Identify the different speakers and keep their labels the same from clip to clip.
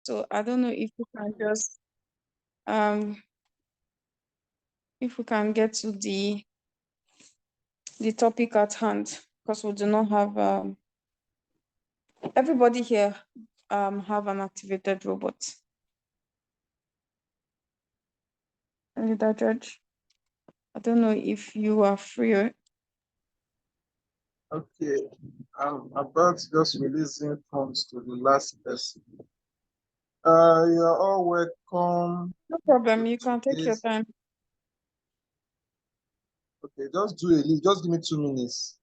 Speaker 1: So I don't know if we can just um if we can get to the topic at hand, because we do not have everybody here have an activated robot. Leader Judge, I don't know if you are free.
Speaker 2: Okay, I'm about just releasing funds to the last person. You're all welcome.
Speaker 1: No problem, you can take your
Speaker 2: Today's.
Speaker 1: time.
Speaker 2: Okay, just do a list. Just give me 2 minutes.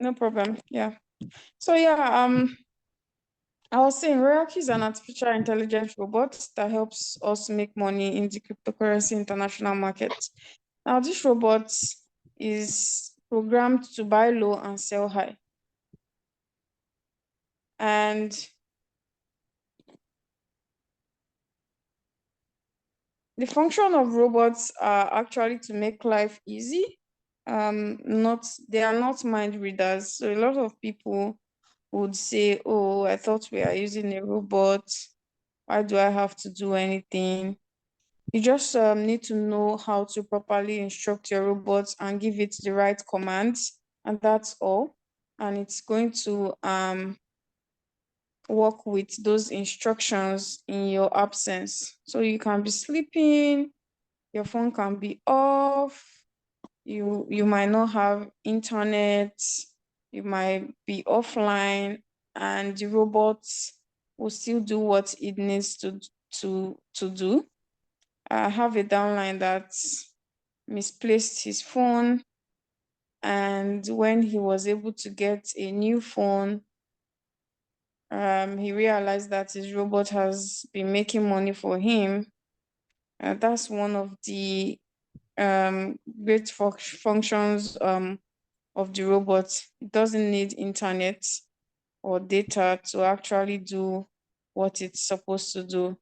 Speaker 1: No problem. Yeah. So yeah, I was saying Royalq is an artificial intelligence robot that helps us make money in the cryptocurrency international market. Now, this robot is programmed to buy low and sell high. And the function of robots are actually to make life easy. They are not mind readers. So a lot of people would say, "Oh, I thought we are using a robot. Why do I have to do anything?" You just need to know how to properly instruct your robot and give it the right commands, and that's all. And it's going to work with those instructions in your absence. So you can be sleeping, your phone can be off, you might not have internet, you might be offline, and the robot will still do what it needs to do. I have a downline that misplaced his phone, and when he was able to get a new phone, he realized that his robot has been making money for him. That's one of the great functions of the robot. It doesn't need internet or data to actually do what it's supposed to do.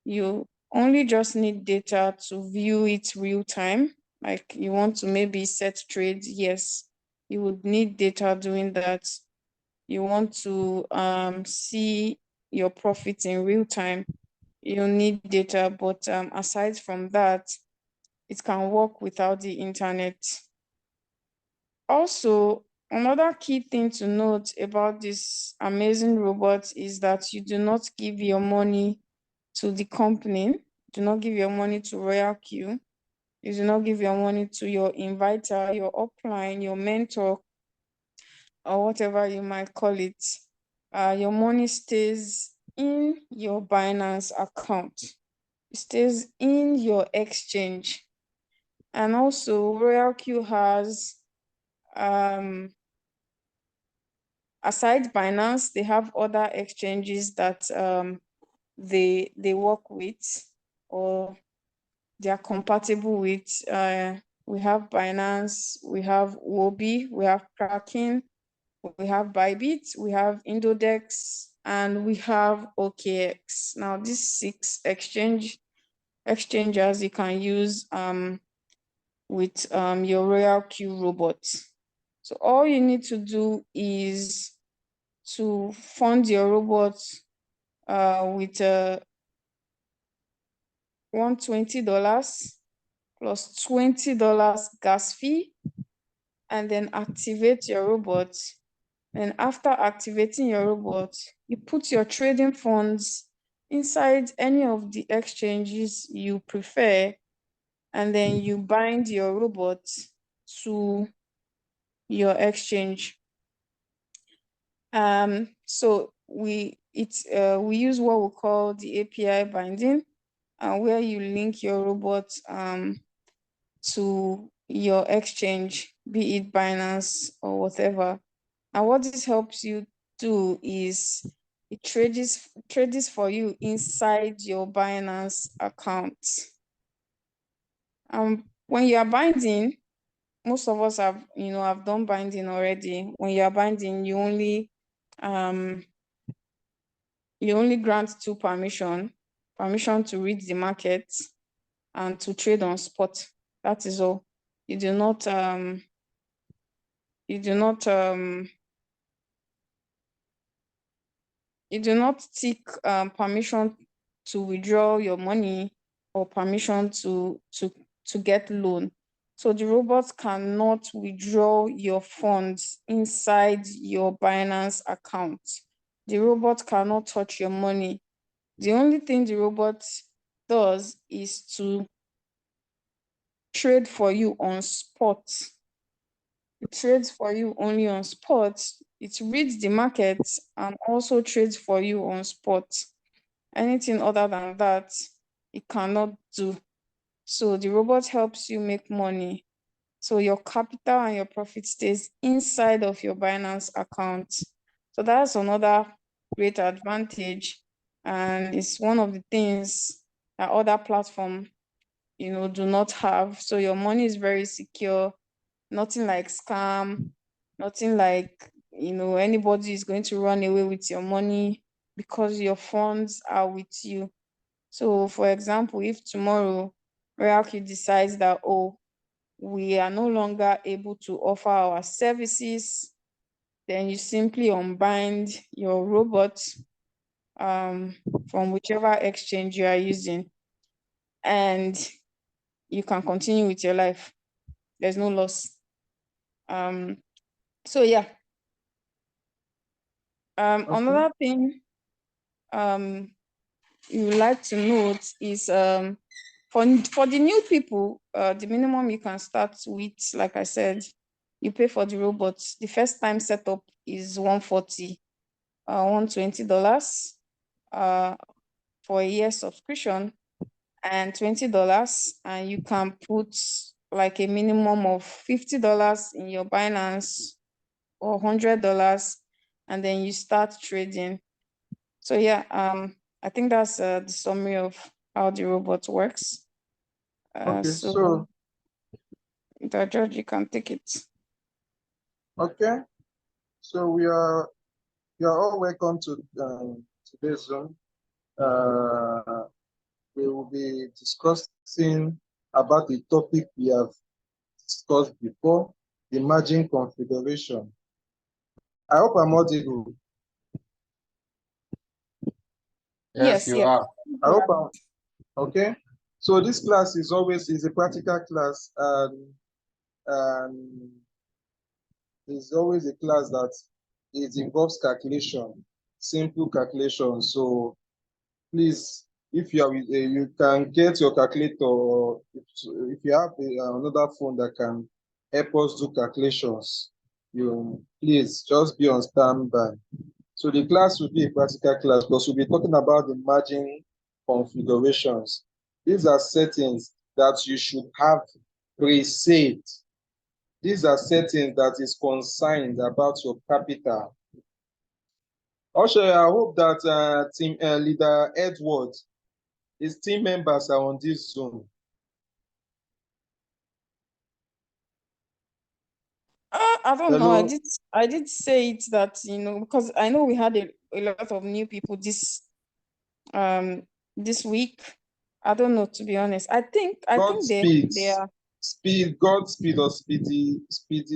Speaker 1: You only just need data to view it real time. Like you want to maybe set trades, yes, you would need data doing that. You want to see your profits in real time, you need data. But aside from that, it can work without the internet. Also, another key thing to note about this amazing robot is that you do not give your money to the company, do not give your money to Royalq, you do not give your money to your inviter, your upline, your mentor, or whatever you might call it. Your money stays in your Binance account. It stays in your exchange. And also, Royalq has, aside Binance, they have other exchanges that they work with or they are compatible with. We have Binance, we have Wobi, we have Kraken, we have Bybit, we have Indodex, and we have OKX. Now, these 6 exchangers you can use with your Royalq robot. So all you need to do is to fund your robot with $120 plus $20 gas fee, and then activate your robot. And after activating your robot, you put your trading funds inside any of the exchanges you prefer, and then you bind your robot to your exchange. So we use what we call the API binding, where you link your robot to your exchange, be it Binance or whatever. And what this helps you do is it trades for you inside your Binance account. When you are binding, most of us have done binding already. When you are binding, you only grant 2 permission to read the market and to trade on spot. That is all. You do not You do not seek permission to withdraw your money or permission to get loan. So the robot cannot withdraw your funds inside your Binance account. The robot cannot touch your money. The only thing the robot does is to trade for you on spot. It trades for you only on spot. It reads the market and also trades for you on spot. Anything other than that, it cannot do. So the robot helps you make money. So your capital and your profit stays inside of your Binance account. So that's another great advantage. And it's one of the things that other platforms, do not have. So your money is very secure, nothing like scam, nothing like, anybody is going to run away with your money because your funds are with you. So, for example, if tomorrow Royalq decides that, oh, we are no longer able to offer our services, then you simply unbind your robot from whichever exchange you are using, and you can continue with your life. There's no loss. So yeah.
Speaker 2: Okay.
Speaker 1: Another thing you would like to note is for the new people, the minimum you can start with, like I said, you pay for the robots. The first time setup is $140, $120 for a year subscription, and $20, and you can put like a minimum of $50 in your Binance or $100, and then you start trading. So yeah, I think that's the summary of how the robot works.
Speaker 2: Okay,
Speaker 1: So the judge, you can take it.
Speaker 2: okay. So we are all welcome to today's Zoom. We will be discussing about the topic we have discussed before, the margin configuration. I hope I'm audible.
Speaker 3: Yes, you are.
Speaker 2: I hope I'm okay. So this class is a practical class, and it's always a class that it involves calculation, simple calculation. So please, if you are you can get your calculator, or if you have another phone that can help us do calculations, you please just be on standby. So the class will be a practical class because we'll be talking about the margin configurations. These are settings that you should have preset. These are settings that is concerned about your capital. Also, I hope that team leader Edward, his team members are on this Zoom.
Speaker 1: I don't know.
Speaker 2: Hello?
Speaker 1: I did say it that, because I know we had a lot of new people this week. I don't know, to be honest. I think they are.
Speaker 2: Godspeed or Speedy.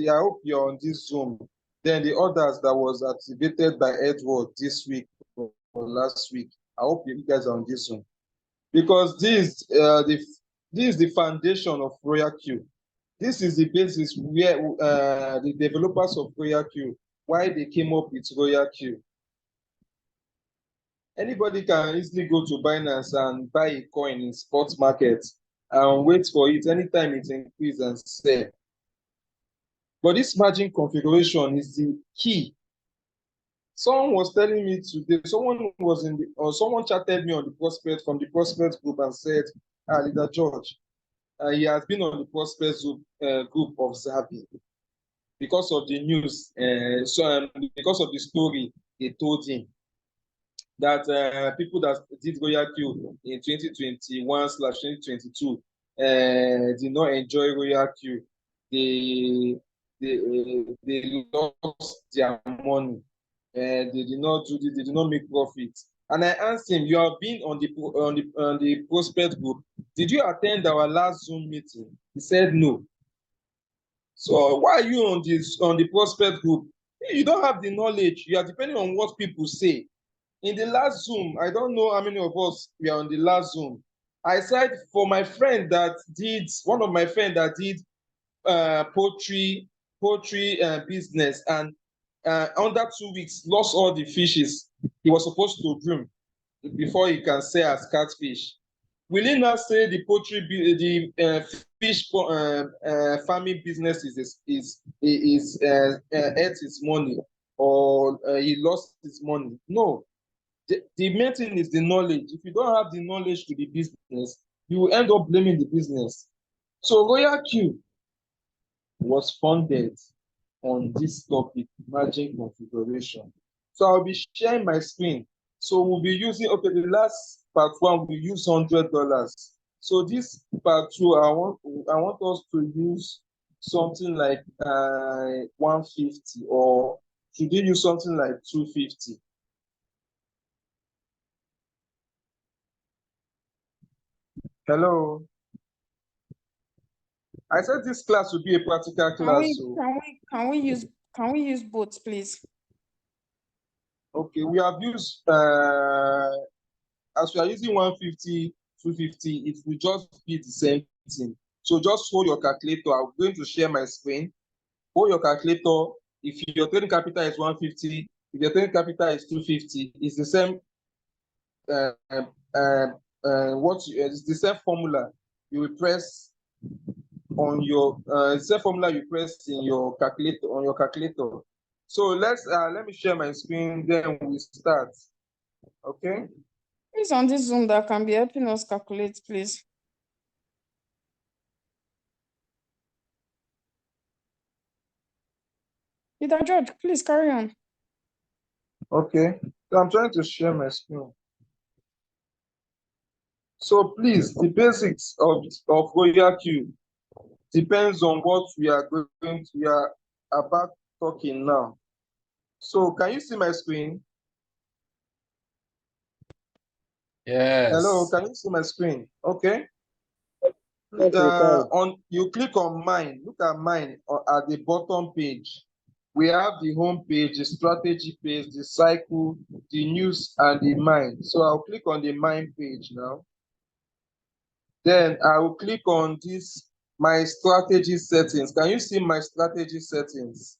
Speaker 2: I hope you're on this Zoom. Then the others that was activated by Edward this week or last week, I hope you guys are on this Zoom. Because this is the foundation of Royalq. This is the basis where the developers of Royalq, why they came up with Royalq. Anybody can easily go to Binance and buy a coin in spot market and wait for it anytime it increases and sell. But this margin configuration is the key. Someone was telling me today, someone chatted me on the prospect from the prospect group and said, Leader George, he has been on the prospect group of Zabi because of the news, because of the story they told him that people that did Royalq in 2021/2022 did not enjoy Royalq. They lost their money. They did not do this, they did not make profit. And I asked him, you have been on the prospect group. Did you attend our last Zoom meeting? He said no. So why are you on the prospect group? You don't have the knowledge. You are depending on what people say. in the last Zoom, I don't know how many of us were on the last Zoom. I said for my friend that did, one of my friends that did poultry business, and under 2 weeks lost all the fishes he was supposed to groom before he can sell as catfish. Will he now say the fish farming business is ate his money, or he lost his money? No. The main thing is the knowledge. If you don't have the knowledge to the business, you will end up blaming the business. So Royalq was funded on this topic, margin configuration. So I'll be sharing my screen. So we'll be using, okay, the last part one, we use $100. So this part two, I want us to use something like 150, or should we use something like 250? Hello. I said this class will be a practical class.
Speaker 1: Can we use both, please?
Speaker 2: Okay, we have used as we are using 150, 250, it will just be the same thing. So just hold your calculator. I'm going to share my screen. Hold your calculator. If your trading capital is 150, if your trading capital is 250, it's the same. It's the same formula. You will press on your same formula you press in your calculator, on your calculator. So let me share my screen, then we start. Okay.
Speaker 1: Please, on this Zoom that can be helping us calculate, please. Peter George, please carry on.
Speaker 2: Okay, so I'm trying to share my screen. So please, the basics of Royalq depends on what we are about talking now. So can you see my screen?
Speaker 3: Yes.
Speaker 2: Hello, can you see my screen? Okay. You click on mine. Look at mine at the bottom page. We have the home page, the strategy page, the cycle, the news, and the mine. So I'll click on the mine page now. Then I will click on this, my strategy settings. Can you see my strategy settings?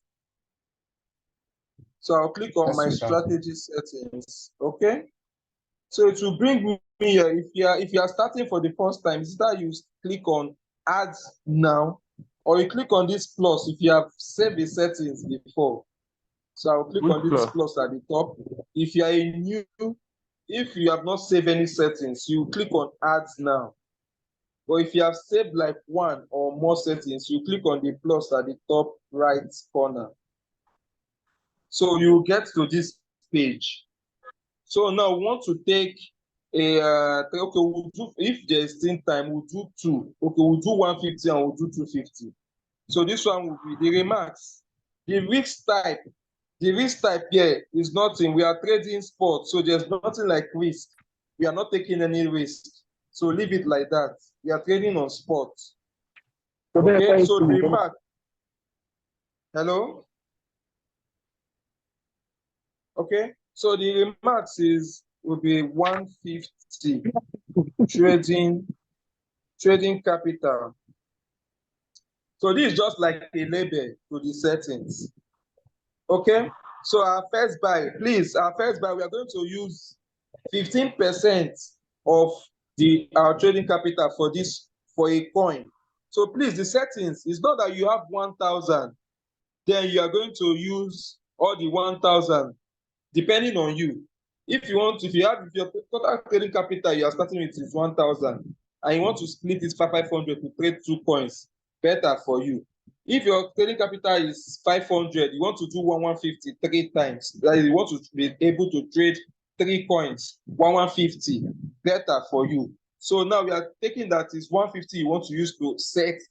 Speaker 2: So I'll click on my strategy settings. Okay. So it will bring me here. If you are starting for the first time, is that you click on add now, or you click on this plus if you have saved the settings before. So I'll click on this plus at the top. If you are if you have not saved any settings, you click on add now. But if you have saved like one or more settings, you click on the plus at the top right corner. So you get to this page. So now we want to take a okay, we'll do, if there's still time, we'll do two. Okay, we'll do 150 and we'll do 250. So this one will be the remarks. The risk type here is nothing. We are trading spot, so there's nothing like risk. We are not taking any risk. So leave it like that. We are trading on spot. Okay, so the remark. Hello? Okay, so the remarks will be 150 trading capital. So this is just like a label to the settings. Okay, so our first buy, please, we are going to use 15% of our trading capital for a coin. So please, the settings is not that you have 1,000, then you are going to use all the 1,000, depending on you. If your total trading capital you are starting with is 1,000, and you want to split it 500 to trade 2 coins, better for you. If your trading capital is 500, you want to do 150 3 times. That is, you want to be able to trade 3 coins, 150, better for you. So now we are taking that is 150 you want to use to set.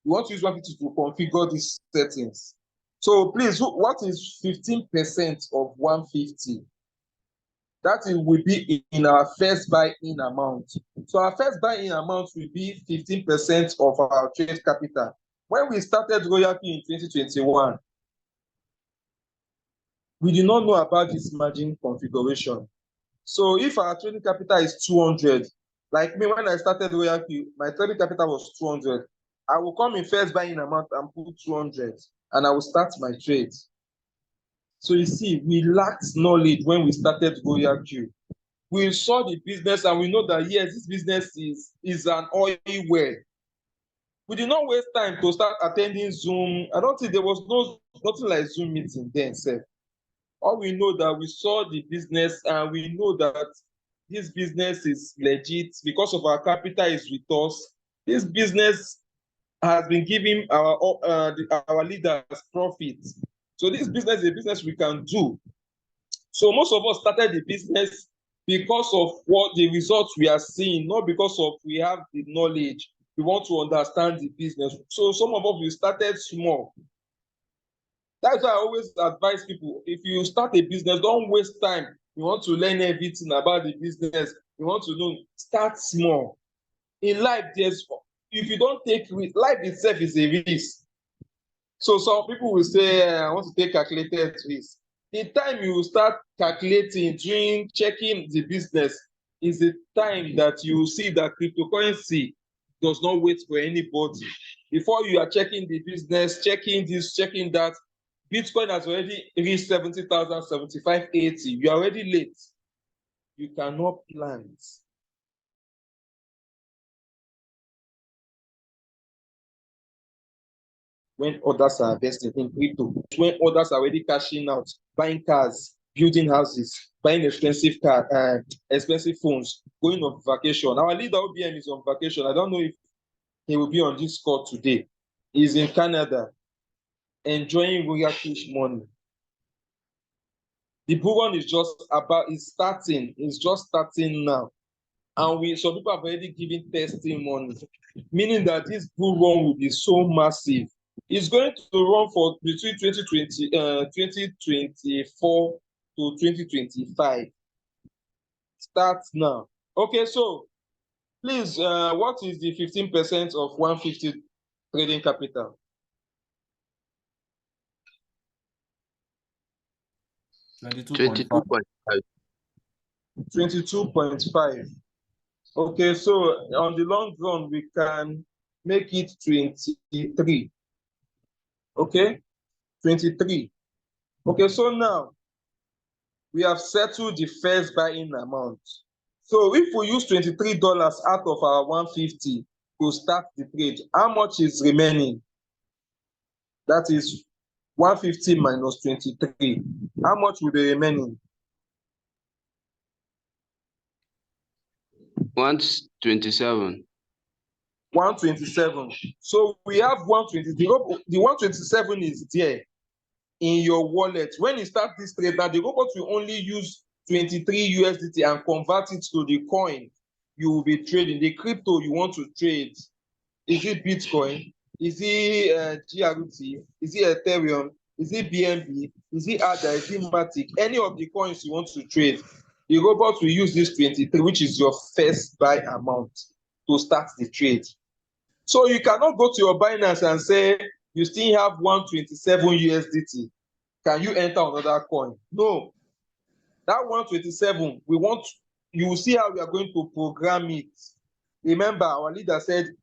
Speaker 2: You want to use 150 to configure these settings. So please, what is 15% of 150? That will be in our first buy-in amount. So our first buy-in amount will be 15% of our trade capital. When we started Royalq in 2021, we did not know about this margin configuration. So if our trading capital is 200, like me, when I started Royalq, my trading capital was 200. I will come in first buying amount and put 200, and I will start my trade. So you see, we lacked knowledge when we started Royalq. We saw the business and we know that yes, this business is an oil well. We did not waste time to start attending Zoom. I don't think there was nothing like Zoom meeting then, sir. All we know that we saw the business and we know that this business is legit because of our capital is with us. This business has been giving our leaders profit. So this business is a business we can do. So most of us started the business because of what the results we are seeing, not because of we have the knowledge. We want to understand the business. So some of us, we started small. That's why I always advise people, if you start a business, don't waste time. You want to learn everything about the business. You want to know, start small. In life, if you don't take risk, life itself is a risk. So some people will say, I want to take calculated risk. The time you start calculating, checking the business is the time that you see that cryptocurrency does not wait for anybody. Before you are checking the business, checking this, checking that, Bitcoin has already reached 70,000, 75, 80. You are already late. You cannot plant. When others are investing in crypto, when others are already cashing out, buying cars, building houses, buying expensive phones, going on vacation. Our leader OBM is on vacation. I don't know if he will be on this call today. He's in Canada, enjoying Royalq money. The bull run is just starting now. And some people have already given testimony, meaning that this bull run will be so massive. It's going to run for between 2024 to 2025. Start now. Okay, so please, what is the 15% of 150 trading capital?
Speaker 3: 22.5.
Speaker 2: 22.5. Okay, so on the long run, we can make it 23. Okay, 23. Okay, so now we have settled the first buying amount. So if we use $23 out of our 150 to start the trade, how much is remaining? That is 150 minus 23. How much will be remaining?
Speaker 3: 127.
Speaker 2: 127. So we have 120. The 127 is there in your wallet. When you start this trade, now the robot will only use 23 USDT and convert it to the coin you will be trading. The crypto you want to trade. Is it Bitcoin? Is it GRT? Is it Ethereum? Is it BNB? Is it ADA? Is it Matic? Any of the coins you want to trade, the robot will use this 23, which is your first buy amount, to start the trade. So you cannot go to your Binance and say you still have 127 USDT. Can you enter another coin? No. That 127, you will see how we are going to program it. Remember, our leader said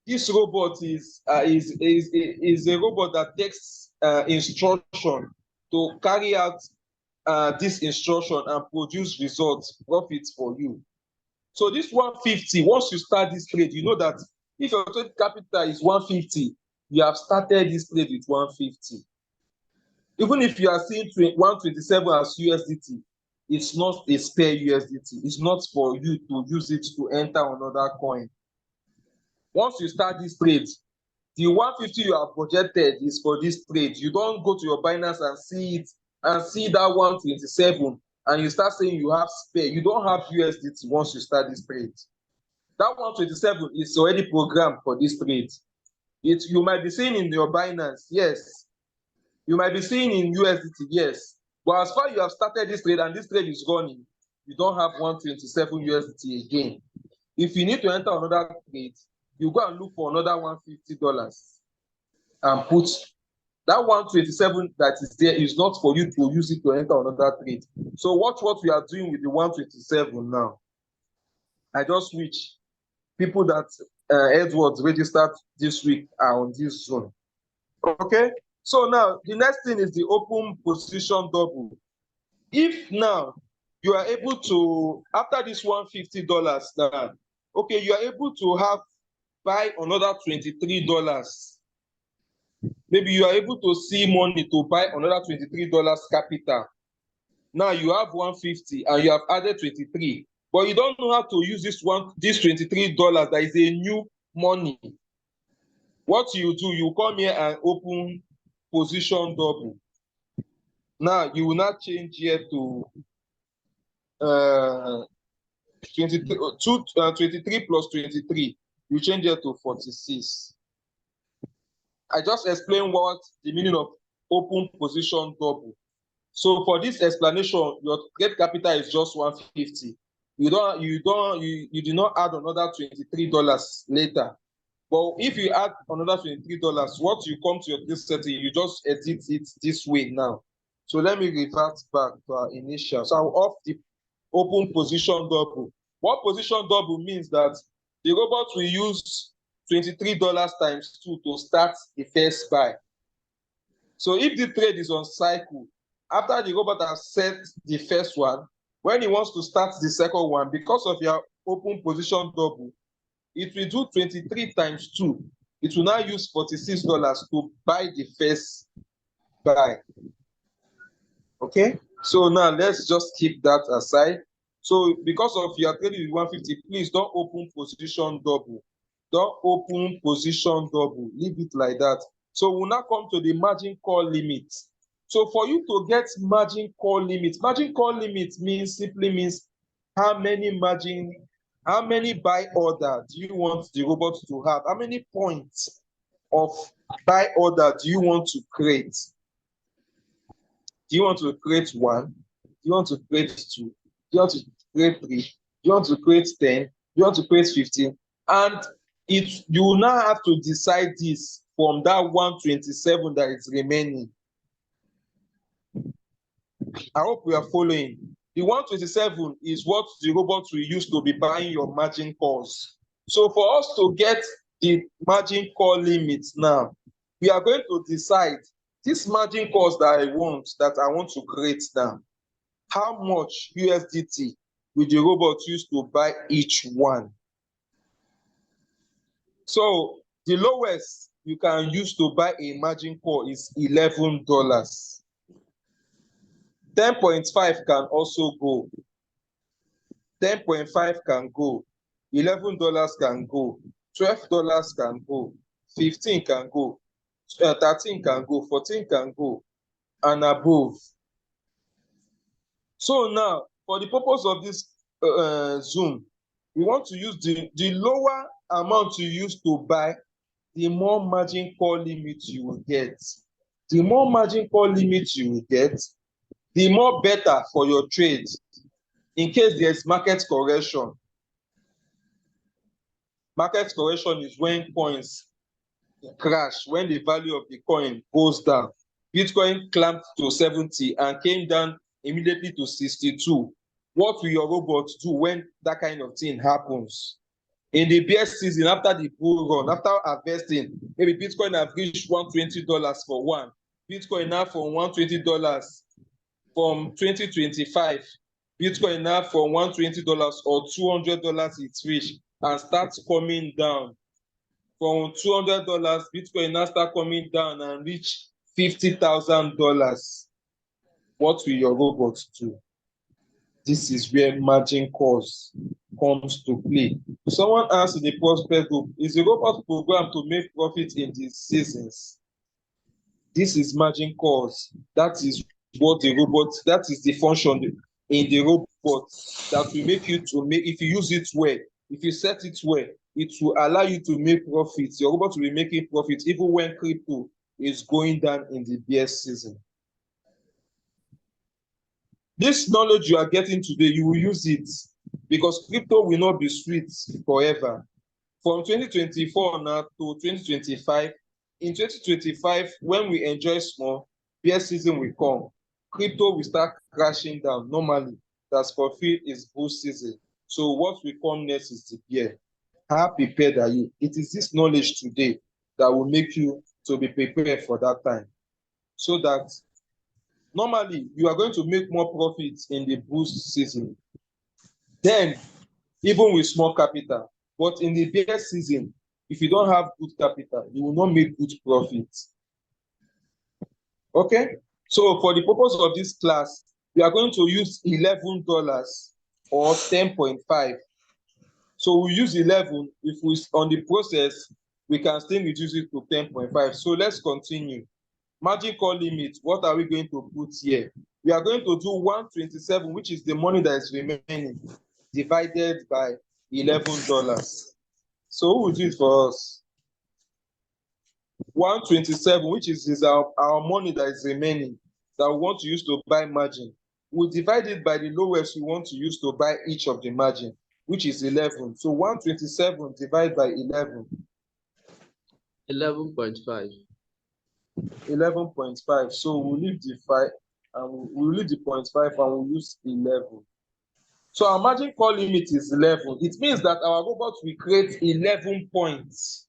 Speaker 2: this robot is a robot that takes instruction to carry out this instruction and produce results, profits for you. So this 150, once you start this trade, you know that if your trade capital is 150, you have started this trade with 150. Even if you are seeing 127 as USDT, it's not a spare USDT. It's not for you to use it to enter another coin. Once you start this trade, the 150 you have projected is for this trade. You don't go to your Binance and see it and see that 127 and you start saying you have spare. You don't have USDT once you start this trade. That 127 is already programmed for this trade. You might be seeing in your Binance, yes. You might be seeing in USDT, yes. But as far as you have started this trade and this trade is running, you don't have 127 USDT again. If you need to enter another trade, you go and look for another $150 and put That 127 that is there is not for you to use it to enter another trade. So watch what we are doing with the 127 now. I just switch. People that Edwards registered this week are on this zone. Okay, so now the next thing is the open position double. If now you are able to, after this $150 now, okay, you are able to have buy another $23. Maybe you are able to see money to buy another $23 capital. Now you have 150 and you have added 23, but you don't know how to use this $23 that is a new money. What you do, you come here and open position double. Now you will not change here to 23 plus 23. You change it to 46. I just explained what the meaning of open position double. So for this explanation, your trade capital is just 150. You do not add another $23 later. But if you add another $23, what you come to your trade setting, you just edit it this way now. So let me revert back to our initial. So I'll off the open position double. What position double means that the robot will use $23 times 2 to start the first buy. So if the trade is on cycle, after the robot has set the first one, when he wants to start the second one, because of your open position double, it will do 23 times 2. It will now use $46 to buy the first buy. Okay, so now let's just keep that aside. So because of your trading with 150, please don't open position double. Don't open position double. Leave it like that. So we'll now come to the margin call limit. So for you to get margin call limit simply means how many buy order do you want the robot to have? How many points of buy order do you want to create? Do you want to create 1? Do you want to create 2? Do you want to create 3? Do you want to create 10? Do you want to create 15? And you will now have to decide this from that 127 that is remaining. I hope we are following. The 127 is what the robot will use to be buying your margin calls. So for us to get the margin call limit now, we are going to decide this margin calls that I want to create now. How much USDT will the robot use to buy each one? So the lowest you can use to buy a margin call is $11. 10.5 can also go. 10.5 can go. $11 can go. $12 can go. 15 can go. 13 can go. 14 can go. And above. So now, for the purpose of this Zoom, we want to use the lower amount you use to buy, the more margin call limit you will get. The more margin call limit you will get, the more better for your trade in case there's market correction. Market correction is when coins crash, when the value of the coin goes down. Bitcoin climbed to 70 and came down immediately to 62. What will your robot do when that kind of thing happens? In the bear season, after the bull run, after harvesting, maybe Bitcoin have reached $120 for one. Bitcoin now from $120 from 2025. Bitcoin now from $120 or $200 it's reached and starts coming down. From $200, Bitcoin now start coming down and reach $50,000. What will your robot do? This is where margin calls comes to play. Someone asked in the prospect group, is the robot programmed to make profit in these seasons? This is margin calls. That is what the robot, that is the function in the robot that will make you to make, if you use it well, if you set it well, it will allow you to make profits. Your robot will be making profits even when crypto is going down in the bear season. This knowledge you are getting today, you will use it because crypto will not be sweet forever. From 2024 now to 2025, in 2025, when we enjoy small, bear season will come. Crypto will start crashing down. Normally, that's fulfilled is bull season. So what will come next is the bear. How prepared are you? It is this knowledge today that will make you to be prepared for that time. So that normally you are going to make more profits in the boost season. Then, even with small capital, but in the bear season, if you don't have good capital, you will not make good profits. Okay? So for the purpose of this class, we are going to use $11 or 10.5. So we use 11. If we on the process, we can still reduce it to 10.5. So let's continue. Margin call limit, what are we going to put here? We are going to do 127, which is the money that is remaining, divided by $11. So who will do it for us? 127, which is our money that is remaining, that we want to use to buy margin. We'll divide it by the lowest we want to use to buy each of the margin, which is 11. So 127 divided by 11.
Speaker 3: 11.5.
Speaker 2: 11.5. So we'll leave the 5 and we'll leave the 0.5 and we'll use 11. So our margin call limit is 11. It means that our robot will create 11 points.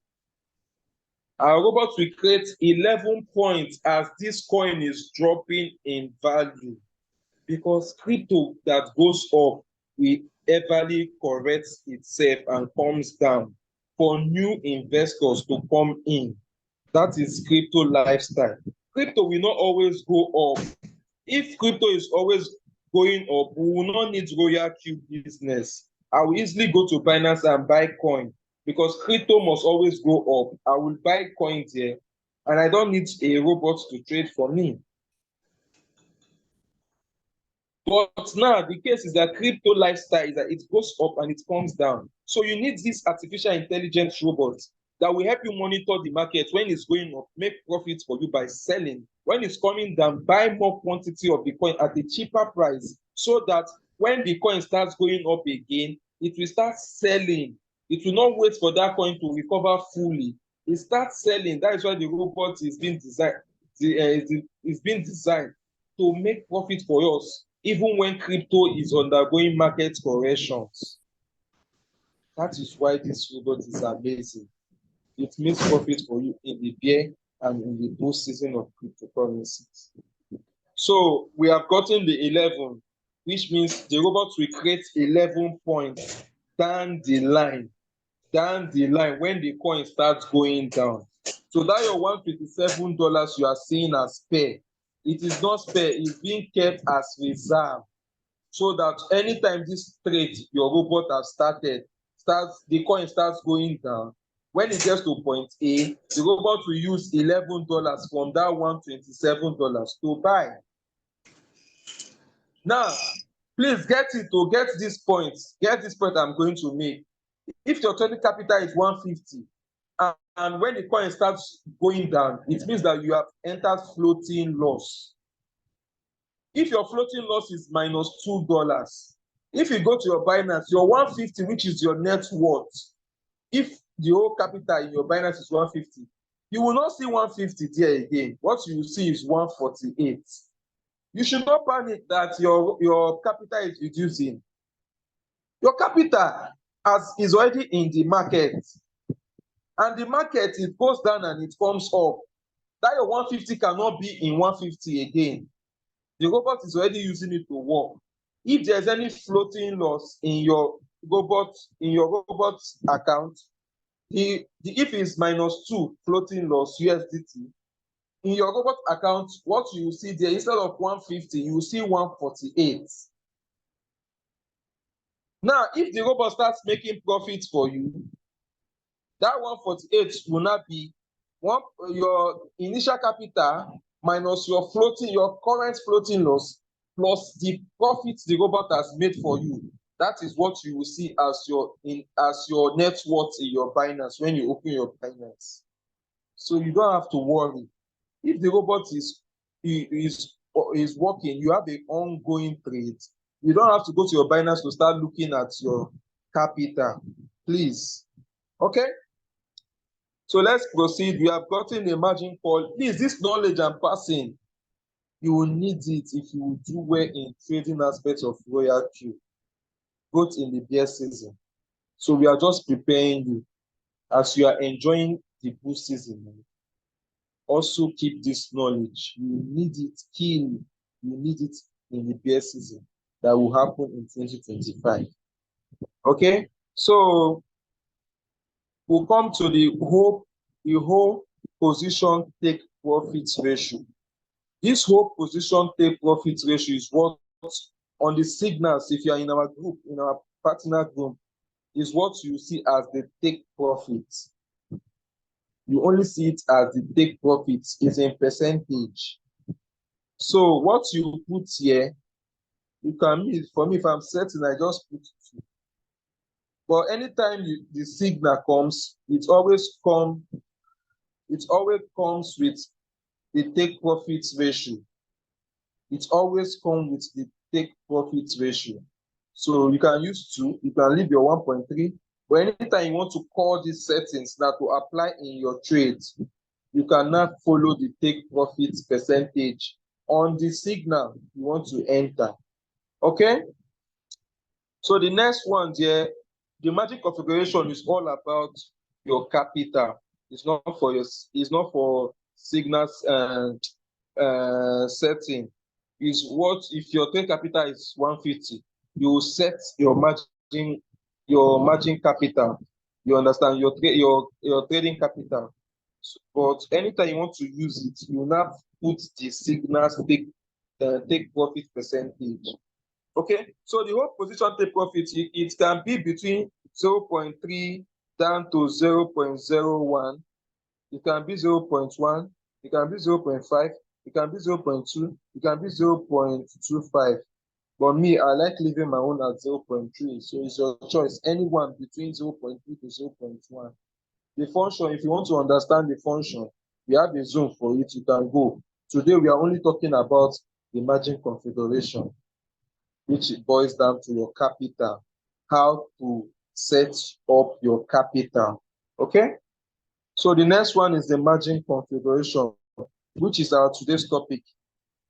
Speaker 2: Our robot will create 11 points as this coin is dropping in value, because crypto that goes up will everly corrects itself and comes down for new investors to come in. That is crypto lifestyle. Crypto will not always go up. If crypto is always going up, we will not need Royalq business. I will easily go to Binance and buy coin, because crypto must always go up. I will buy coins here, and I don't need a robot to trade for me. But now the case is that crypto lifestyle is that it goes up and it comes down. So you need this artificial intelligence robot that will help you monitor the market. When it's going up, make profits for you by selling. When it's coming down, buy more quantity of the coin at a cheaper price, so that when the coin starts going up again, it will start selling. It will not wait for that coin to recover fully. It starts selling. That is why the robot is being designed. It's being designed to make profit for us, even when crypto is undergoing market corrections. That is why this robot is amazing. It makes profit for you in the bear and in the bull season of cryptocurrencies. So we have gotten the 11, which means the robot will create 11 points down the line when the coin starts going down. So that your $127 you are seeing as spare, it is not spare, it's being kept as reserve, so that anytime this trade your robot has started, the coin starts going down, when it gets to point A, the robot will use $11 from that $127 to buy. Now, please get this point I'm going to make. If your total capital is 150, and when the coin starts going down, it means that you have entered floating loss. If your floating loss is -$2, if you go to your Binance, your 150, which is your net worth, if the whole capital in your Binance is 150, you will not see 150 there again. What you will see is 148. You should not panic that your capital is reducing. Your capital is already in the market, and the market, it goes down and it comes up. That your 150 cannot be in 150 again. The robot is already using it to work. If there's any floating loss in your robot account, if it's -2 floating loss USDT in your robot account, what you will see there, instead of 150, you will see 148. Now, if the robot starts making profits for you, that 148 will not be your initial capital minus your current floating loss plus the profits the robot has made for you. That is what you will see as your net worth in your Binance when you open your Binance. So you don't have to worry. If the robot is working, you have an ongoing trade. You don't have to go to your Binance to start looking at your capital, please. Okay? So let's proceed. We have gotten a margin call. Please, this knowledge I'm passing, you will need it if you will do well in trading aspects of Royalq, both in the bear season. So we are just preparing you as you are enjoying the bull season. Also keep this knowledge. You need it keenly. You need it in the bear season that will happen in 2025. Okay, so we'll come to the whole position take profit ratio. This whole position take profit ratio is what on the signals, if you are in our group, in our partner group, is what you see as the take profit. You only see it as the take profit is in percentage. So what you put here, you can mean, for me, if I'm certain, I just put 2. But anytime the signal comes, it always comes with the take profit ratio. It always comes with the take profit ratio. So you can use 2, you can leave your 1.3. But anytime you want to call these settings that will apply in your trades, you cannot follow the take profit percentage on the signal you want to enter. Okay? So the next one there, the margin configuration is all about your capital. It's not for signals setting. Is what if your trade capital is 150, you will set your margin capital. You understand your trading capital. But anytime you want to use it, you now put the signals take profit percentage. Okay, so the whole position take profit, it can be between 0.3 down to 0.01. It can be 0.1, it can be 0.5, it can be 0.2, it can be 0.25. But me, I like leaving my own at 0.3. So it's your choice. Anyone between 0.3 to 0.1. The function, if you want to understand the function, we have a Zoom for it, you can go. Today, we are only talking about the margin configuration, which boils down to your capital, how to set up your capital. Okay? So the next one is the margin configuration, which is our today's topic.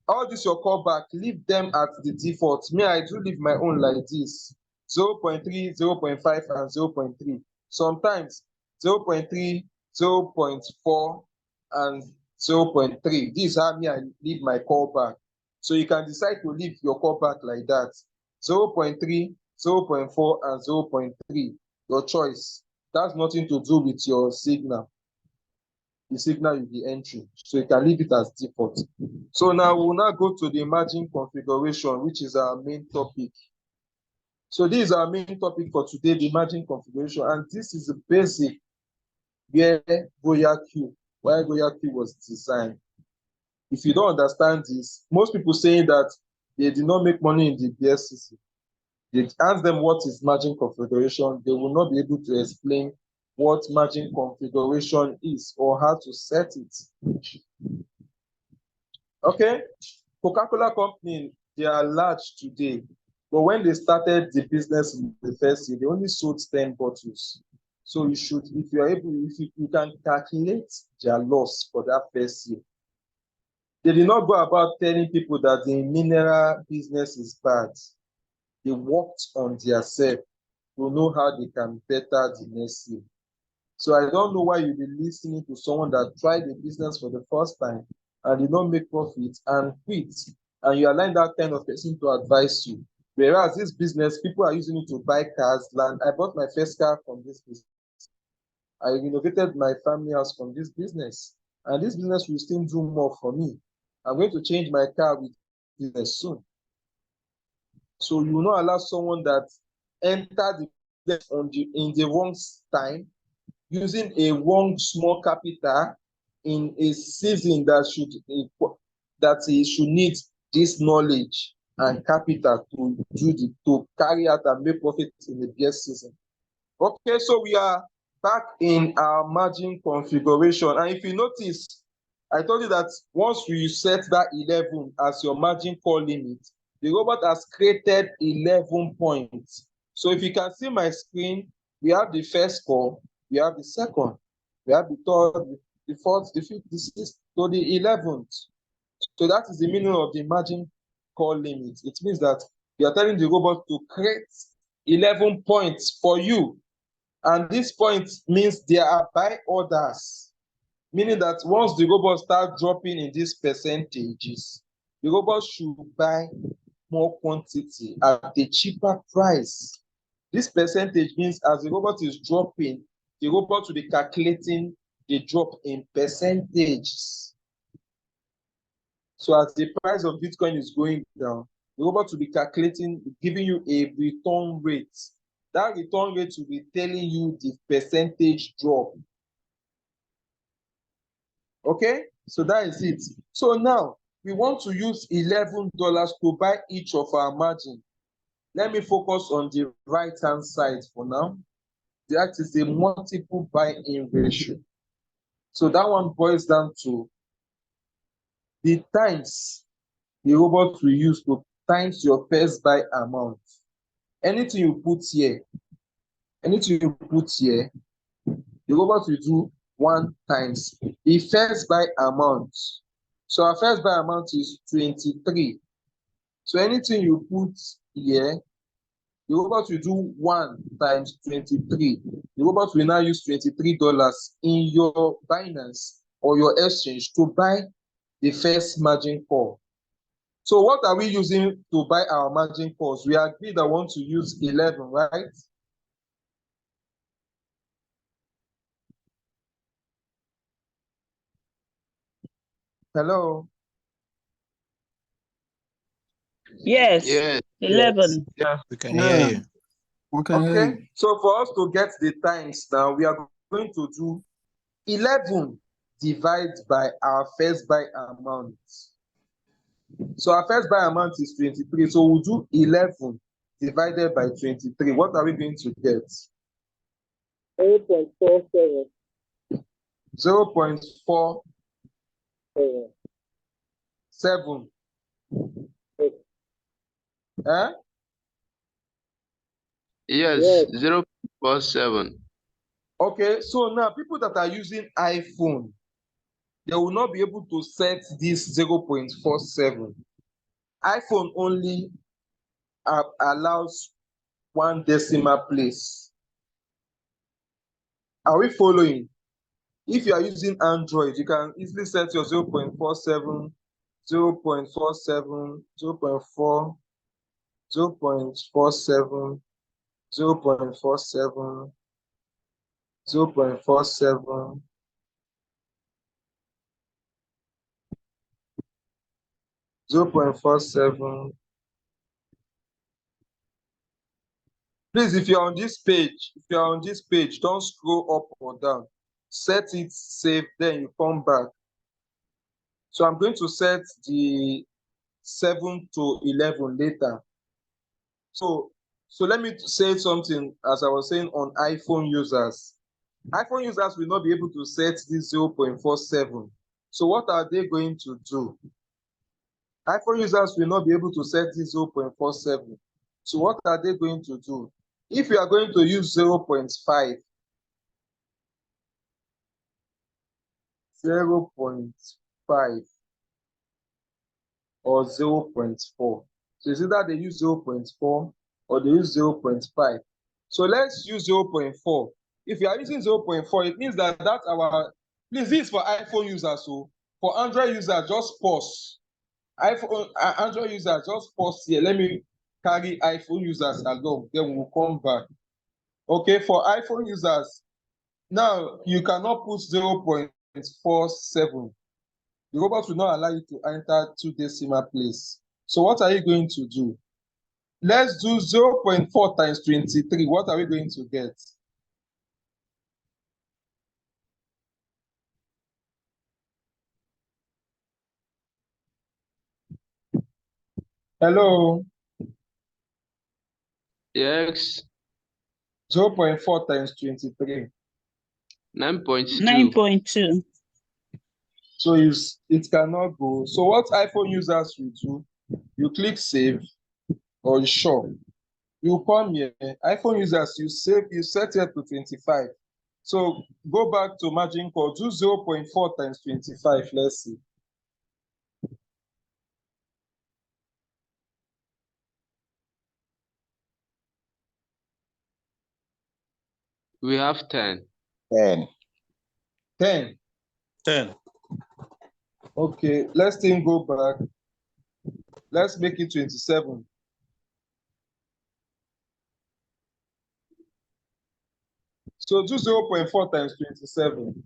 Speaker 2: All this your callback, leave them at the default. Me, I do leave my own like this: 0.3, 0.5, and 0.3. Sometimes 0.3, 0.4, and 0.3. This is how me I leave my callback. So you can decide to leave your callback like that: 0.3, 0.4, and 0.3. Your choice. That's nothing to do with your signal. The signal will be entry, so you can leave it as default. So now we'll now go to the margin configuration, which is our main topic. So this is our main topic for today, the margin configuration, and this is the basic why Royalq was designed. If you don't understand this, most people saying that they did not make money in the BSCC, they ask them what is margin configuration, they will not be able to explain what margin configuration is or how to set it. Okay, Coca-Cola company, they are large today, but when they started the business in the first year, they only sold 10 bottles. So you should, if you are able, if you can calculate their loss for that first year. They did not go about telling people that the mineral business is bad. They worked on their self to know how they can better the next year. So I don't know why you'll be listening to someone that tried the business for the first time and did not make profit and quit, and you align that kind of person to advise you. Whereas this business, people are using it to buy cars, land. I bought my first car from this business. I renovated my family house from this business, and this business will still do more for me. I'm going to change my car with business soon. So you will not allow someone that entered the in the wrong time, using a wrong small capital in a season that he should need this knowledge and capital to carry out and make profit in the best season. Okay, so we are back in our margin configuration, and if you notice, I told you that once we set that 11 as your margin call limit, the robot has created 11 points. So if you can see my screen, we have the first call, we have the second. We have the third, the fourth, the fifth, the sixth to the 11th. So that is the meaning of the margin call limit. It means that you are telling the robot to create 11 points for you. And this point means there are buy orders, meaning that once the robot starts dropping in these percentages, the robot should buy more quantity at a cheaper price. This percentage means as the robot is dropping, the robot will be calculating the drop in percentages. So as the price of Bitcoin is going down, the robot will be calculating, giving you a return rate. That return rate will be telling you the percentage drop. Okay, so that is it. So now we want to use $11 to buy each of our margin. Let me focus on the right-hand side for now. That is the multiple buy-in ratio. So that one boils down to the times the robot will use to times your first buy amount. Anything you put here, the robot will do 1 times the first buy amount. So our first buy amount is 23. So anything you put here, the robot will do 1 times 23. The robot will now use $23 in your Binance or your exchange to buy the first margin call. So what are we using to buy our margin calls? We agreed that we want to use 11, right? Hello?
Speaker 4: Yes.
Speaker 3: Yes.
Speaker 4: 11.
Speaker 3: Yeah.
Speaker 5: We can hear you.
Speaker 6: We can hear
Speaker 2: Okay,
Speaker 6: you.
Speaker 2: so for us to get the times now, we are going to do 11 divided by our first buy amount. So our first buy amount is 23. So we'll do 11 divided by 23. What are we going to get?
Speaker 4: 0.47.
Speaker 2: 0.47. Eh?
Speaker 3: Yes. 0.47.
Speaker 2: Okay, so now people that are using iPhone, they will not be able to set this 0.47. iPhone only allows 1 decimal place. Are we following? If you are using Android, you can easily set your 0.47, 0.47, 0.4, 0.47, 0.47, 0.47, 0.47. Please, if you're on this page, don't scroll up or down. Set it, save, then you come back. So I'm going to set the 7 to 11 later. So let me say something as I was saying on iPhone users. iPhone users will not be able to set this 0.47. So what are they going to do? iPhone users will not be able to set this 0.47. So what are they going to do? If you are going to use 0.5, 0.5 or 0.4. So it's either they use 0.4 or they use 0.5. So let's use 0.4. If you are using 0.4, it means that please, this is for iPhone users. So for Android users, just pause. Android users, just pause here. Let me carry iPhone users along, then we'll come back. Okay, for iPhone users, now you cannot put 0.47. The robot will not allow you to enter 2 decimal place. So what are you going to do? Let's do 0.4 times 23. What are we going to get? Hello?
Speaker 3: Yes.
Speaker 2: 0.4 times 23.
Speaker 3: 9.2.
Speaker 4: 9.2.
Speaker 2: So it cannot go. So what iPhone users will do, you click save or sure. You come here, iPhone users, you set it to 25. So go back to margin call, do 0.4 times 25, let's see.
Speaker 3: We have 10.
Speaker 5: 10.
Speaker 2: 10.
Speaker 6: 10.
Speaker 2: Okay, let's then go back. Let's make it 27. So do 0.4 times 27.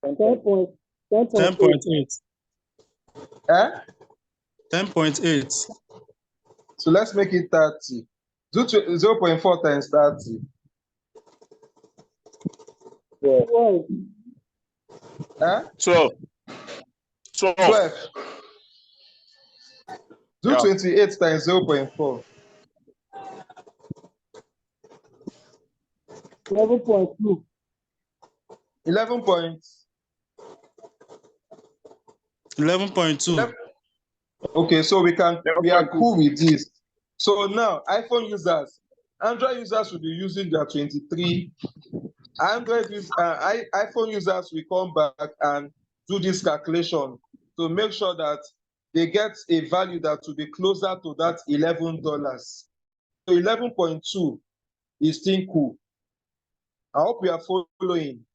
Speaker 6: 10.8.
Speaker 2: Eh?
Speaker 6: 10.8.
Speaker 2: So let's make it 30. Do 0.4 times 30. Eh?
Speaker 5: 12.
Speaker 2: 12. Do
Speaker 5: Yeah.
Speaker 2: 28 times 0.4.
Speaker 6: 11.2.
Speaker 2: 11 point.
Speaker 6: 11.2.
Speaker 2: Okay, so we are cool with this. So now iPhone users, Android users will be using their 23. iPhone users will come back and do this calculation to make sure that they get a value that will be closer to that $11. So 11.2 is still cool. I hope we are following.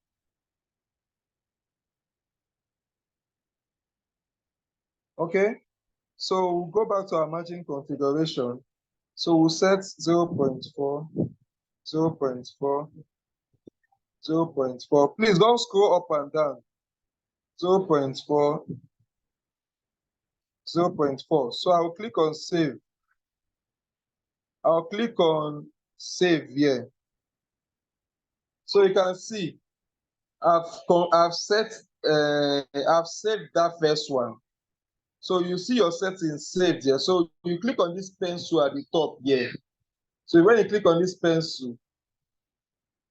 Speaker 2: Okay, so we'll go back to our margin configuration. So we'll set 0.4, 0.4, 0.4. Please don't scroll up and down. 0.4, 0.4. So I'll click on save. I'll click on save here. So you can see I've saved that first one. So you see your settings saved here. So you click on this pencil at the top here. So when you click on this pencil,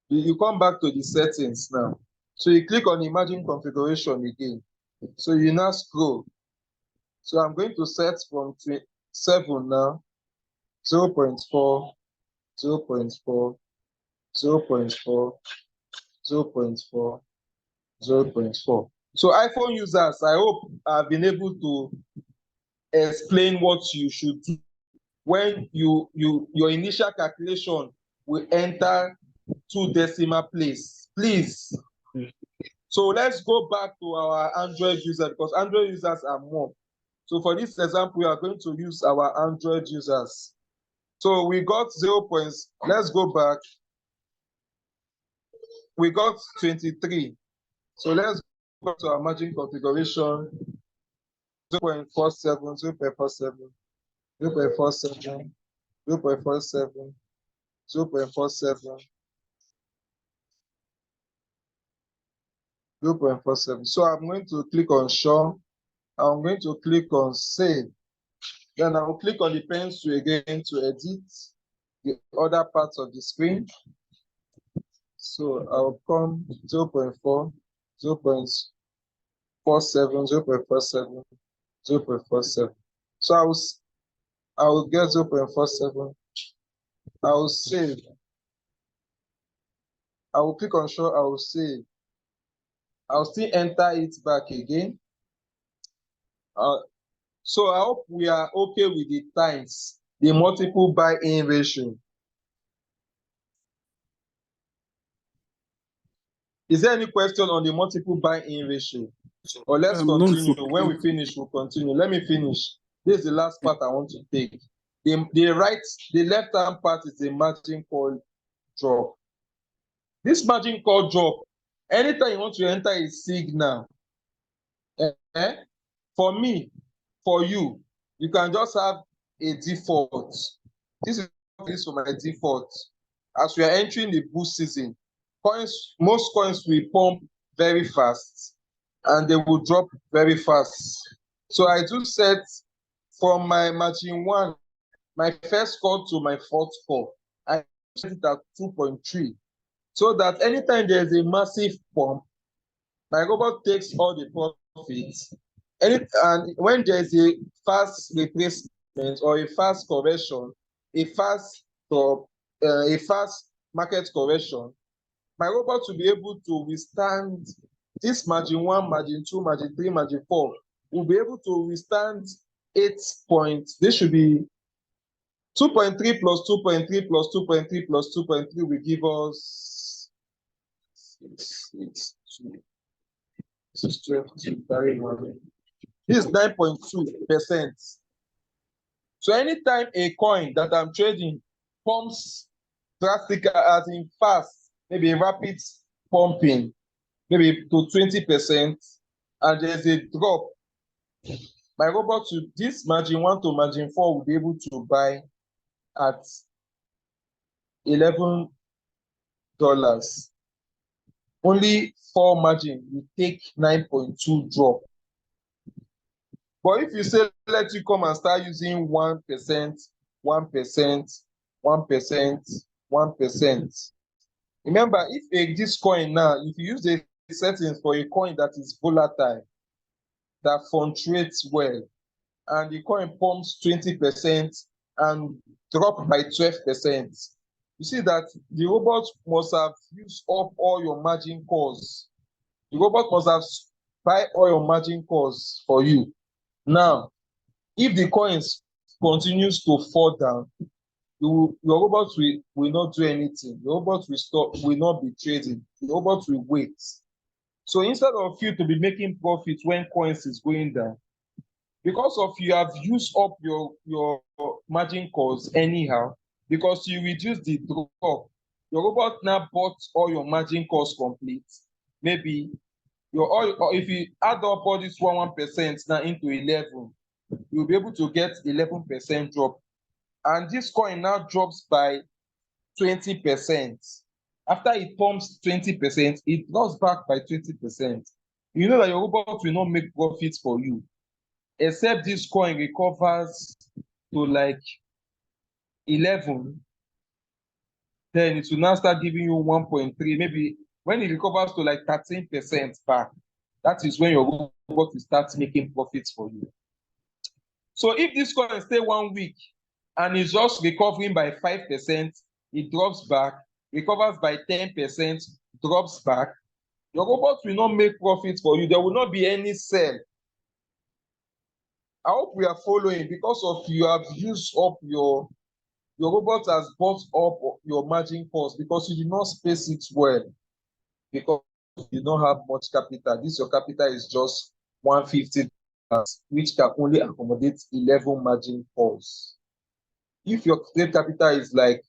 Speaker 2: you come back to the settings now. So you click on imagine configuration again. So you now scroll. So I'm going to set from 7 now, 0.4, 0.4, 0.4, 0.4, 0.4. So iPhone users, I hope I've been able to explain what you should do when your initial calculation will enter 2 decimal place, please. So let's go back to our Android users because Android users are more. So for this example, we are going to use our Android users. So we got 0. Let's go back. We got 23. So let's go to our margin configuration. 0.47, 0.47, 0.47, 0.47, 0.47, 0.47. So I'm going to click on show. I'm going to click on save. Then I will click on the pencil again to edit the other parts of the screen. So I'll come 0.4, 0.47, 0.47, 0.47. So I will get 0.47. I will save. I will click on show. I will save. I'll still enter it back again. So I hope we are okay with the times, the multiple buy-in ratio. Is there any question on the multiple buy-in ratio? Or let's continue. When we finish, we'll continue. Let me finish. This is the last part I want to take. The left-hand part is the margin call drop. This margin call drop, anytime you want to enter a signal, for me, for you, you can just have a default. This is for my default. As we are entering the boost season, most coins will pump very fast and they will drop very fast. So I do set from my margin 1, my first call to my fourth call, I set it at 2.3. So that anytime there's a massive pump, my robot takes all the profits. And when there's a fast replacement or a fast correction, a fast market correction, my robot will be able to withstand this margin 1, margin 2, margin 3, margin 4. Will be able to withstand 8 points. This should be 2.3 plus 2.3 plus 2.3 plus 2.3 will give us 6, 2. This is 12. This is 9.2%. So anytime a coin that I'm trading pumps drastically, as in fast, maybe rapid pumping, maybe to 20%, and there's a drop, my robot to this margin 1 to margin 4 will be able to buy at $11. Only 4 margin will take 9.2 drop. But if you say let you come and start using 1%, 1%, 1%, 1%. Remember, if this coin now, if you use the settings for a coin that is volatile, that fluctuates well, and the coin pumps 20% and drop by 12%, you see that the robot must have used up all your margin calls. The robot must have buy all your margin calls for you. Now, if the coins continues to fall down, your robot will not do anything. The robot will not be trading. The robot will wait. So instead of you to be making profit when coins is going down, because of you have used up your margin calls anyhow, because you reduce the drop, your robot now bought all your margin calls complete. Maybe if you add up all this 1% now into 11, you'll be able to get 11% drop. And this coin now drops by 20%. After it pumps 20%, it drops back by 20%. You know that your robot will not make profits for you, except this coin recovers to like 11. Then it will now start giving you 1.3. Maybe when it recovers to like 13% back, that is when your robot will start making profits for you. So if this coin stay 1 week and is just recovering by 5%, it drops back, recovers by 10%, drops back, your robot will not make profits for you. There will not be any sell. I hope we are following, because of you have used up your robot has bought up your margin cost because you did not space it well, because you don't have much capital. This your capital is just $150, which can only accommodate 11 margin calls. If your trade capital is like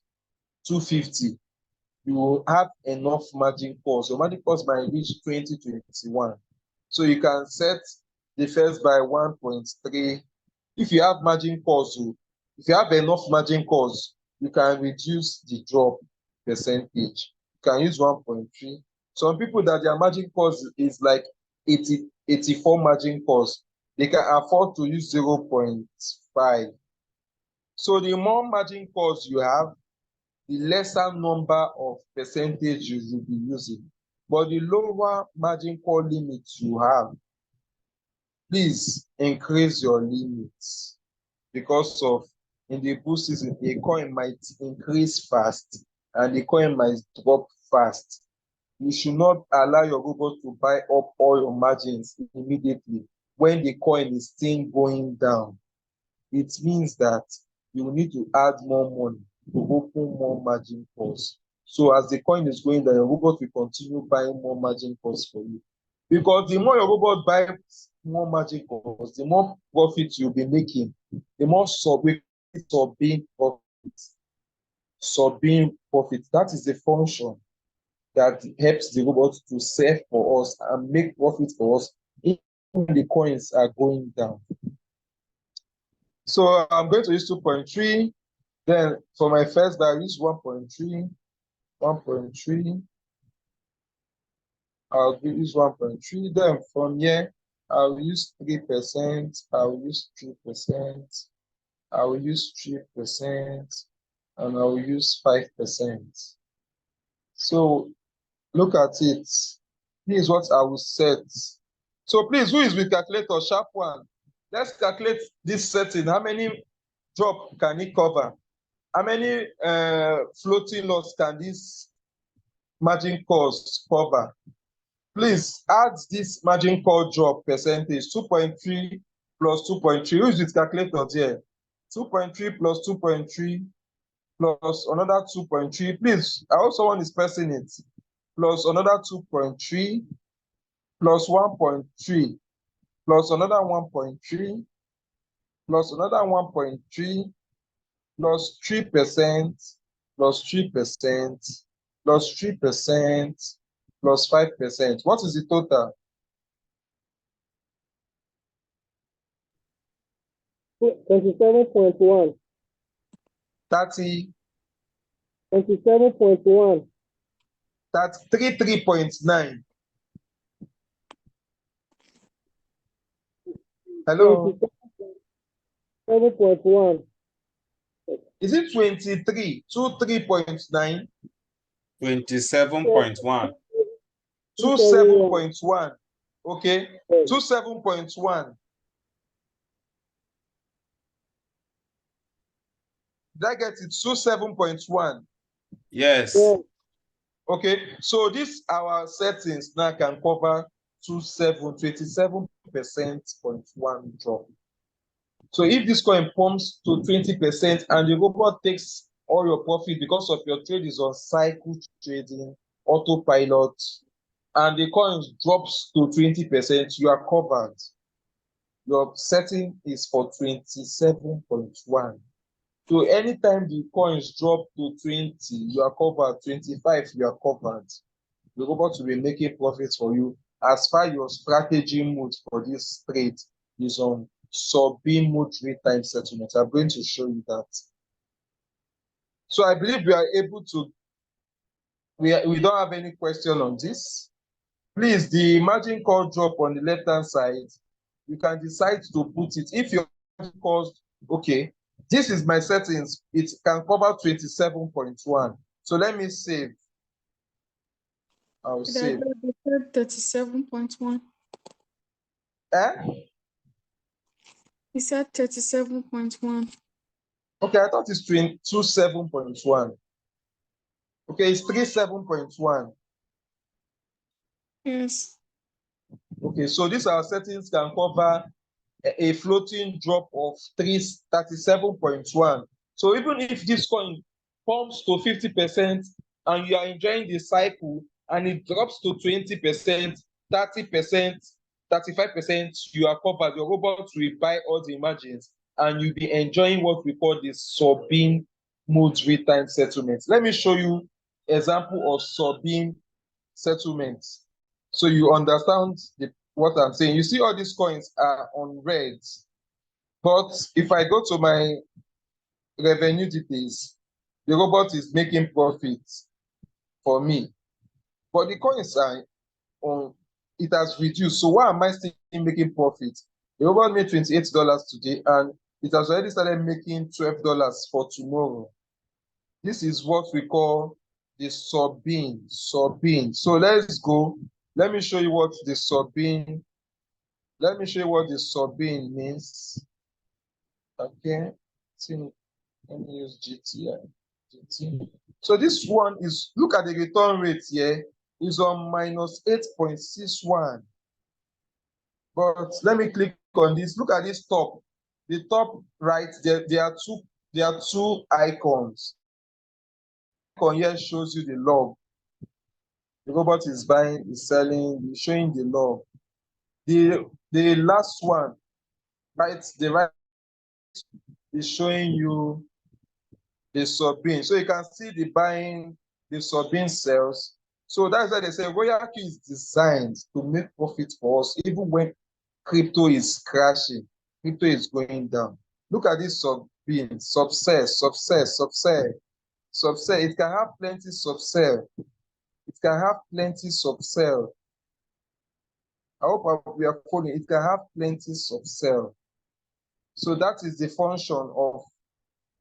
Speaker 2: 250, you will have enough margin calls. Your margin calls might reach 20 to 21. So you can set the first by 1.3. If you have margin calls, if you have enough margin calls, you can reduce the drop percentage. You can use 1.3. Some people that their margin calls is like 84 margin calls, they can afford to use 0.5. So the more margin calls you have, the lesser number of percentage you will be using. But the lower margin call limits you have, please increase your limits, because of in the bull season, a coin might increase fast and the coin might drop fast. You should not allow your robot to buy up all your margins immediately when the coin is still going down. It means that you will need to add more money to open more margin calls. So as the coin is going down, your robot will continue buying more margin calls for you. Because the more your robot buys more margin calls, the more profit you'll be making, the more subbing profits. Subbing profit. That is the function that helps the robot to sell for us and make profit for us even when the coins are going down. So I'm going to use 2.3. Then for my first buy, I use 1.3. 1.3. I'll use 1.3. Then from here, I'll use 3%. I'll use 2%. I will use 3%, and I will use 5%. So look at it. This is what I will set. So please, who is with calculator? Sharp one. Let's calculate this setting. How many drop can it cover? How many floating loss can this margin calls cover. Please add this margin call drop percentage, 2.3 plus 2.3. Use this calculator there. 2.3 plus 2.3 plus another 2.3. Please, I hope someone is pressing it. Plus another 2.3 plus 1.3 plus another 1.3 plus another 1.3 plus 3% plus 3% plus 3% plus 5%. What is the total?
Speaker 6: 27.1.
Speaker 2: 30,
Speaker 6: 27.1.
Speaker 2: 3.9. Hello?
Speaker 6: 27.1.
Speaker 2: Is it 23? 3.9?
Speaker 5: 27.1.
Speaker 2: 27.1. Okay. 27.1. Did I get it? 27.1.
Speaker 5: Yes.
Speaker 6: Yeah.
Speaker 2: Okay. So this our settings now can cover 27.1 drop. So if this coin pumps to 20% and the robot takes all your profit because of your trade is on cycle trading, autopilot, and the coin drops to 20%, you are covered. Your setting is for 27.1. So anytime the coins drop to 20, you are covered. 25, you are covered. The robot will be making profits for you as far as your strategy mode for this trade is on sub-beam mode real-time settlement. I'm going to show you that. So I believe we are able to, we don't have any question on this. Please, the margin call drop on the left-hand side, you can decide to put it. If your margin calls, okay, this is my settings. It can cover 27.1. So let me save. I'll save.
Speaker 1: 37.1.
Speaker 2: Eh?
Speaker 1: He said 37.1.
Speaker 2: Okay, I thought it's 27.1. Okay, it's 37.1.
Speaker 1: Yes.
Speaker 2: Okay, so these are settings can cover a floating drop of 37.1. So even if this coin pumps to 50% and you are enjoying the cycle and it drops to 20%, 30%, 35%, you are covered. Your robot will buy all the margins and you'll be enjoying what we call the sub-beam mode real-time settlement. Let me show you example of sub-beam settlement so you understand what I'm saying. You see all these coins are on red, but if I go to my revenue details, the robot is making profits for me, but the coins are on, it has reduced. So why am I still making profit? The robot made $28 today and it has already started making $12 for tomorrow. This is what we call the sub-beam. So let's go. Let me show you what the sub-beam. Let me show you what the sub-beam means. Okay. Let me use GT. So this one is, look at the return rate here, is on minus 8.61. But let me click on this. Look at this top. The top right, there are two icons. The icon here shows you the log. The robot is buying, is selling, is showing the log. The last one, right, the right is showing you the sub-beam. So you can see the buying, the sub-beam sales. So that's why they say Royalq is designed to make profit for us, even when crypto is crashing, crypto is going down. Look at this sub-beam, subsell. It can have plenty subsell. It can have plenty subsell. I hope we are following. It can have plenty subsell. So that is the function of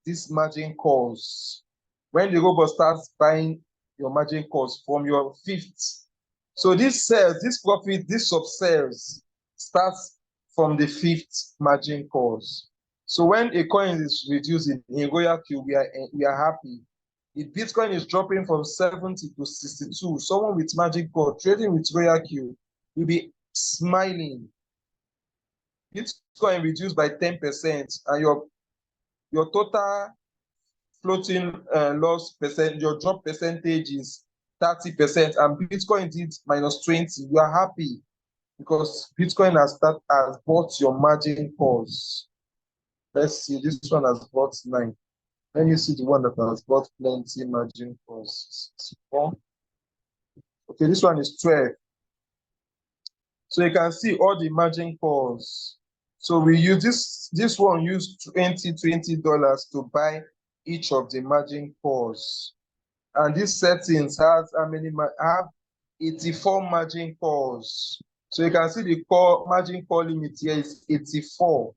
Speaker 2: this margin calls. When the robot starts buying your margin calls from your fifth. So this sales, this profit, this subsales starts from the fifth margin calls. So when a coin is reducing in Royalq, we are happy. If Bitcoin is dropping from 70 to 62, someone with margin call trading with Royalq will be smiling. Bitcoin reduced by 10%, and your total floating loss percent, your drop percentage is 30%, and Bitcoin did -20. You are happy because Bitcoin has bought your margin calls. Let's see, this one has bought 9. Let me see the one that has bought plenty margin calls. 4. Okay, this one is 12. So you can see all the margin calls. So we use this one used $20 to buy each of the margin calls. And this settings has how many? Have 84 margin calls. So you can see the margin call limit here is 84.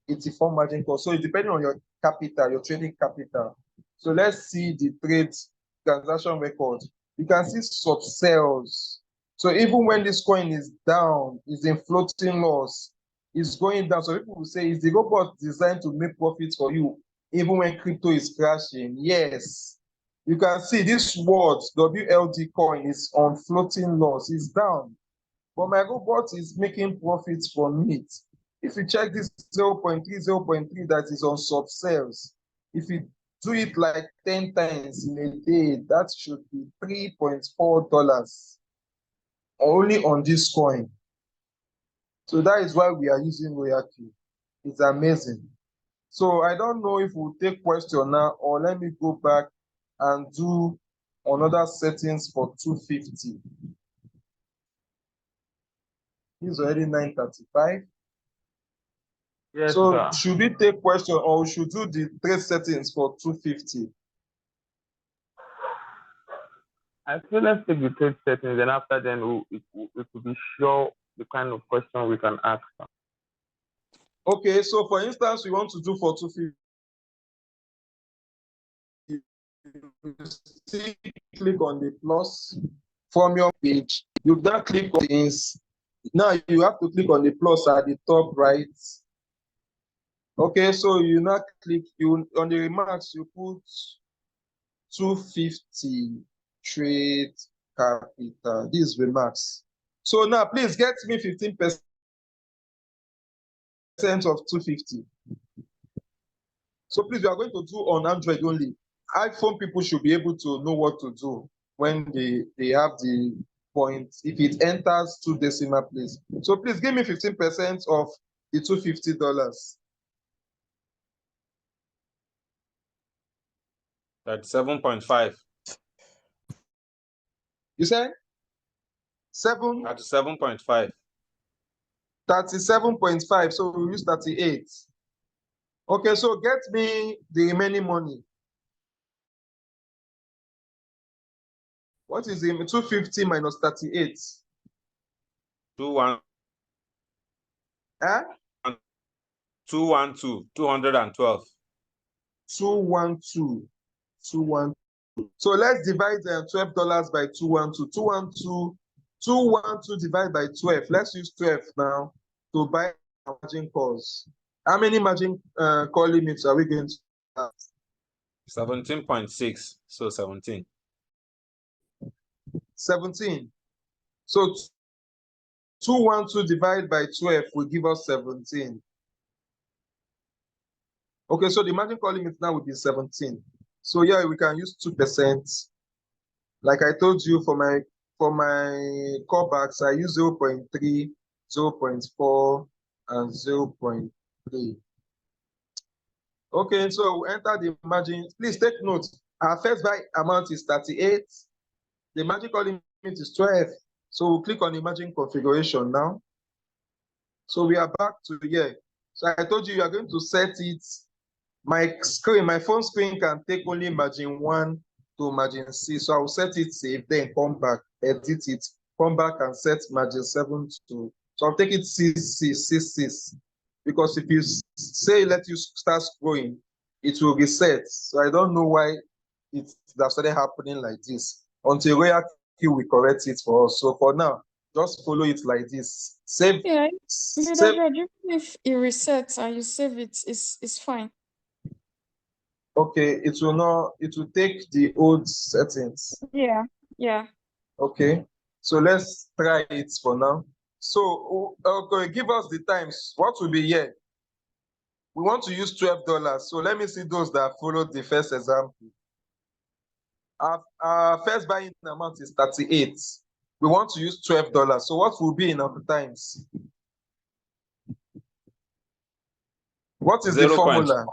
Speaker 2: 84 margin calls. So it's depending on your capital, your trading capital. So let's see the trade transaction record. You can see sub-sales. So even when this coin is down, is in floating loss, it's going down. So people will say, is the robot designed to make profits for you even when crypto is crashing? Yes. You can see this word, WLD coin, is on floating loss. It's down. But my robot is making profits from it. If you check this 0.3, 0.3 that is on sub-sales, if you do it like 10 times in a day, that should be $3.4 only on this coin. So that is why we are using Royalq. It's amazing. So I don't know if we'll take question now, or let me go back and do another settings for 250. It's already 9:35.
Speaker 3: Yes,
Speaker 2: So
Speaker 3: sir.
Speaker 2: should we take question, or we should do the trade settings for 250?
Speaker 3: I feel let's take the trade settings, and after then we could be sure the kind of question we can ask.
Speaker 2: Okay, so for instance, we want to do for 250. Still click on the plus from your page. You then click on things. Now you have to click on the plus at the top right. Okay, so you now click on the remarks, you put 250 trade capital. These remarks. So now please get me 15% of 250. So please, we are going to do on Android only. iPhone people should be able to know what to do when they have the points, if it enters 2 decimal place. So please give me 15% of the $250.
Speaker 5: That's 7.5.
Speaker 2: You said 7?
Speaker 5: That's 7.5.
Speaker 2: 37.5. So we use 38. Okay, so get me the remaining money. What is the 250 minus 38?
Speaker 5: 212.
Speaker 2: Huh?
Speaker 5: 212. 212.
Speaker 2: 212. 212. So let's divide $12 by 212. 212 divided by 12. Let's use 12 now to buy margin calls. How many margin call limits are we going to have?
Speaker 5: 17.6. So 17.
Speaker 2: 17. So 212 divided by 12 will give us 17. Okay, so the margin call limit now will be 17. So yeah, we can use 2%. Like I told you, for my callbacks, I use 0.3, 0.4, and 0.3. Okay, so we enter the margin. Please take note. Our first buy amount is 38. The margin call limit is 12. So we'll click on the margin configuration now. So we are back to here. So I told you are going to set it. My phone screen can take only margin 1 to margin 6. So I will set it save, then come back, edit it, come back and set margin 7 to. So I'll take it 6. Because if you say let you start scrolling, it will reset. So I don't know why it that started happening like this until Royalq will correct it for us. So for now, just follow it like this. Save.
Speaker 1: Yeah,
Speaker 2: Save.
Speaker 1: even if it resets and you save it, it's fine.
Speaker 2: Okay, it will take the old settings.
Speaker 1: Yeah. Yeah.
Speaker 2: Okay, so let's try it for now. So, okay, give us the times. What will be here? We want to use $12. So let me see those that followed the first example. Our first buying amount is 38. We want to use $12. So what will be in our times? What is the
Speaker 5: 0.
Speaker 2: formula?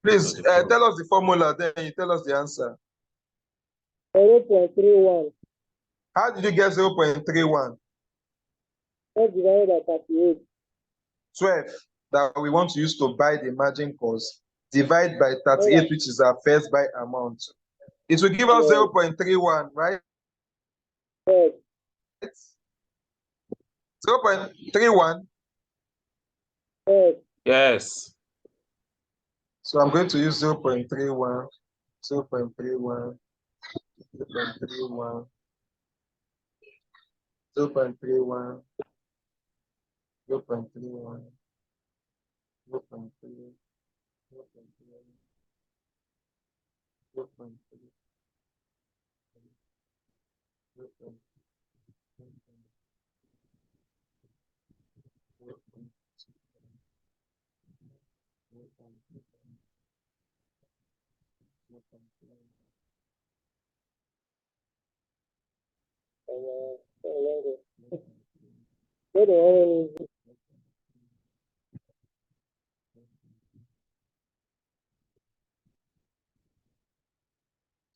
Speaker 2: Please tell us the formula, then you tell us the answer.
Speaker 6: 0.31.
Speaker 2: How did you get 0.31?
Speaker 6: 12 divided by 38.
Speaker 2: 12 that we want to use to buy the margin cost. Divide by 38, which is our first buy amount. It will give us 0.31, right?
Speaker 6: Yes.
Speaker 2: 0.31.
Speaker 6: Yes.
Speaker 5: Yes.
Speaker 2: So I'm going to use 0.31, 0.31, 0.31, 0.31, 0.31, 0.3, 0.3, 0.3.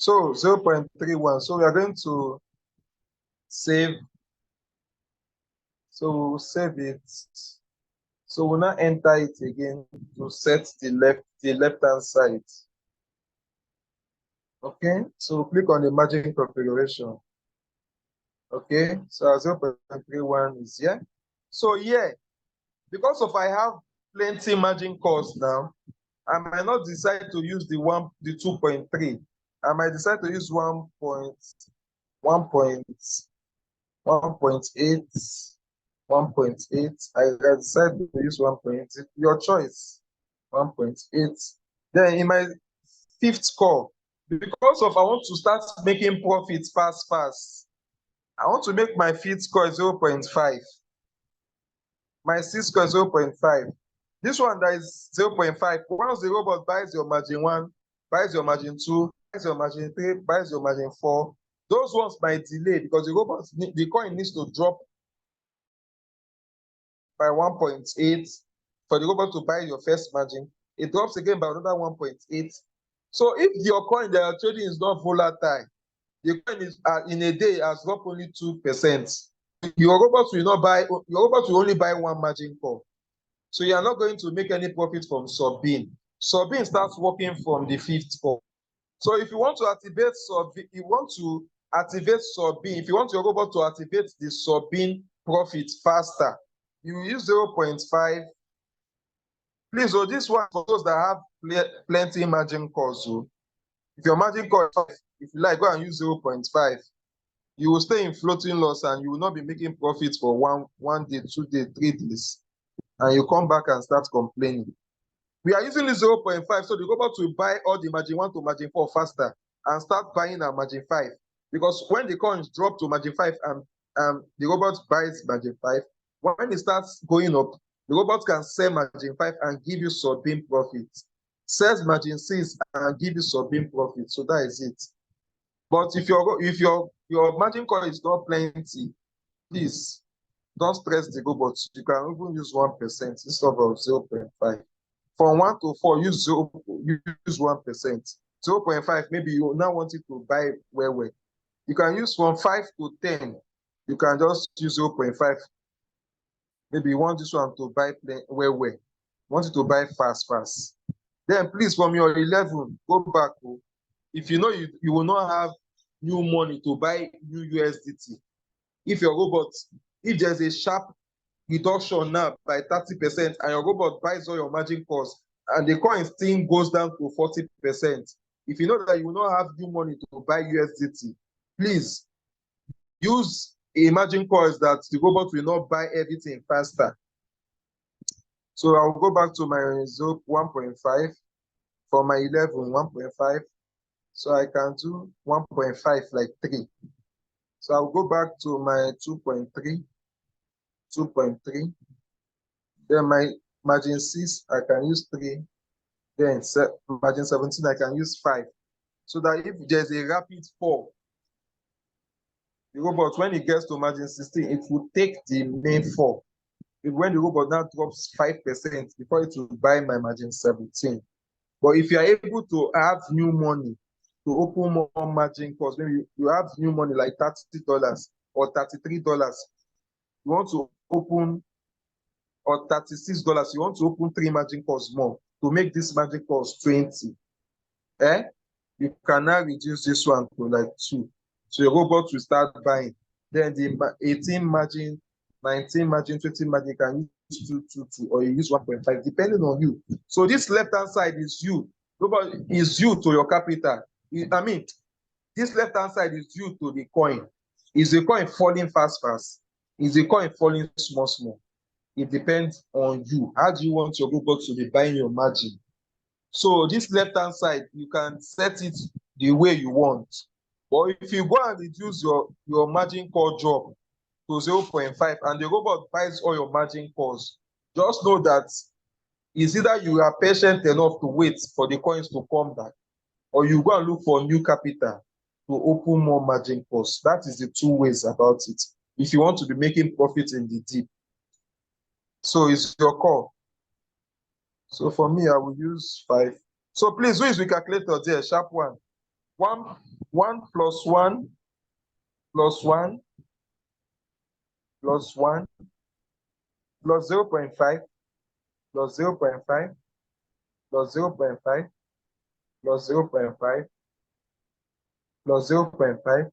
Speaker 2: So 0.31. So we are going to save. So we'll save it. So we'll now enter it again to set the left-hand side. Okay, so click on the margin configuration. Okay, so 0.31 is here. So yeah, because of I have plenty margin cost now, I might not decide to use the 2.3. I might decide to use 1.8, 1.8. I decide to use 1.8. Your choice. 1.8. Then in my fifth call, because of I want to start making profits fast. I want to make my fifth score 0.5. My sixth score 0.5. This one that is 0.5. Once the robot buys your margin 1, buys your margin 2, buys your margin 3, buys your margin 4, those ones might delay because the coin needs to drop by 1.8 for the robot to buy your first margin. It drops again by another 1.8. So if your coin that you're trading is not volatile, the coin is in a day has dropped only 2%. Your robot will only buy one margin call. So you are not going to make any profit from sub-bin. Sub-bin starts working from the fifth call. So if you want to activate sub-bin, if you want your robot to activate the sub-bin profit faster, you use 0.5. Please, this one for those that have plenty margin calls. If your margin call, if you like, go and use 0.5. You will stay in floating loss and you will not be making profits for one day, 2 days, 3 days. And you come back and start complaining. We are using the 0.5, so the robot will buy all the margin 1 to margin 4 faster and start buying at margin 5. Because when the coins drop to margin 5 and the robot buys margin 5, when it starts going up, the robot can sell margin 5 and give you sub-bin profit. Sells margin 6 and give you sub-bin profit. So that is it. But if your margin call is not plenty, please don't stress the robot. You can even use 1% instead of 0.5. From 1 to 4, use 1%. 0.5, maybe you now want it to buy well. You can use from 5 to 10. You can just use 0.5. Maybe you want this one to buy well. You want it to buy fast. Then please, from your 11, go back. If you know you will not have new money to buy new USDT. If there's a sharp reduction now by 30% and your robot buys all your margin costs and the coin still goes down to 40%, if you know that you will not have new money to buy USDT, please use a margin cost that the robot will not buy everything faster. So I'll go back to my 1.5. for my 11, 1.5. So I can do 1.5 like 3. So I'll go back to my 2.3, 2.3. Then my margin 6, I can use 3. Then margin 17, I can use 5. So that if there's a rapid fall, the robot, when it gets to margin 16, it will take the main fall. When the robot now drops 5% before it will buy my margin 17. But if you are able to have new money to open more margin calls, maybe you have new money like $30 or $33, you want to open, or $36, you want to open 3 margin calls more to make this margin calls 20. You can now reduce this one to like 2. So your robot will start buying. Then the 18 margin, 19 margin, 20 margin, you can use 2, or you use 1.5, depending on you. So this left-hand side is you. Robot is you to your capital. I mean, this left-hand side is you to the coin. Is the coin falling fast? Is the coin falling small? It depends on you. How do you want your robot to be buying your margin? So this left-hand side, you can set it the way you want. But if you go and reduce your margin call drop to 0.5 and the robot buys all your margin calls, just know that it's either you are patient enough to wait for the coins to come back, or you go and look for new capital to open more margin calls. That is the 2 ways about it, if you want to be making profit in the deep. So it's your call. So for me, I will use 5. So please, who is with calculator there? Sharp 1. 1 plus 1 plus 1 plus 1 plus 0.5 plus 0.5 plus 0.5 plus 0.5 plus 0.5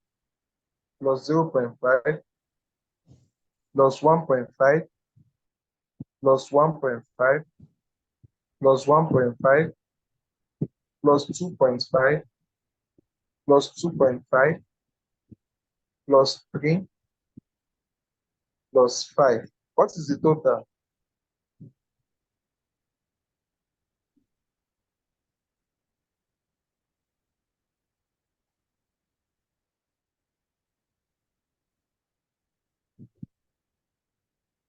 Speaker 2: plus 0.5 plus 1.5 plus 1.5 plus 1.5 plus 2.5 plus 2.5 plus 3 plus 5. What is the total?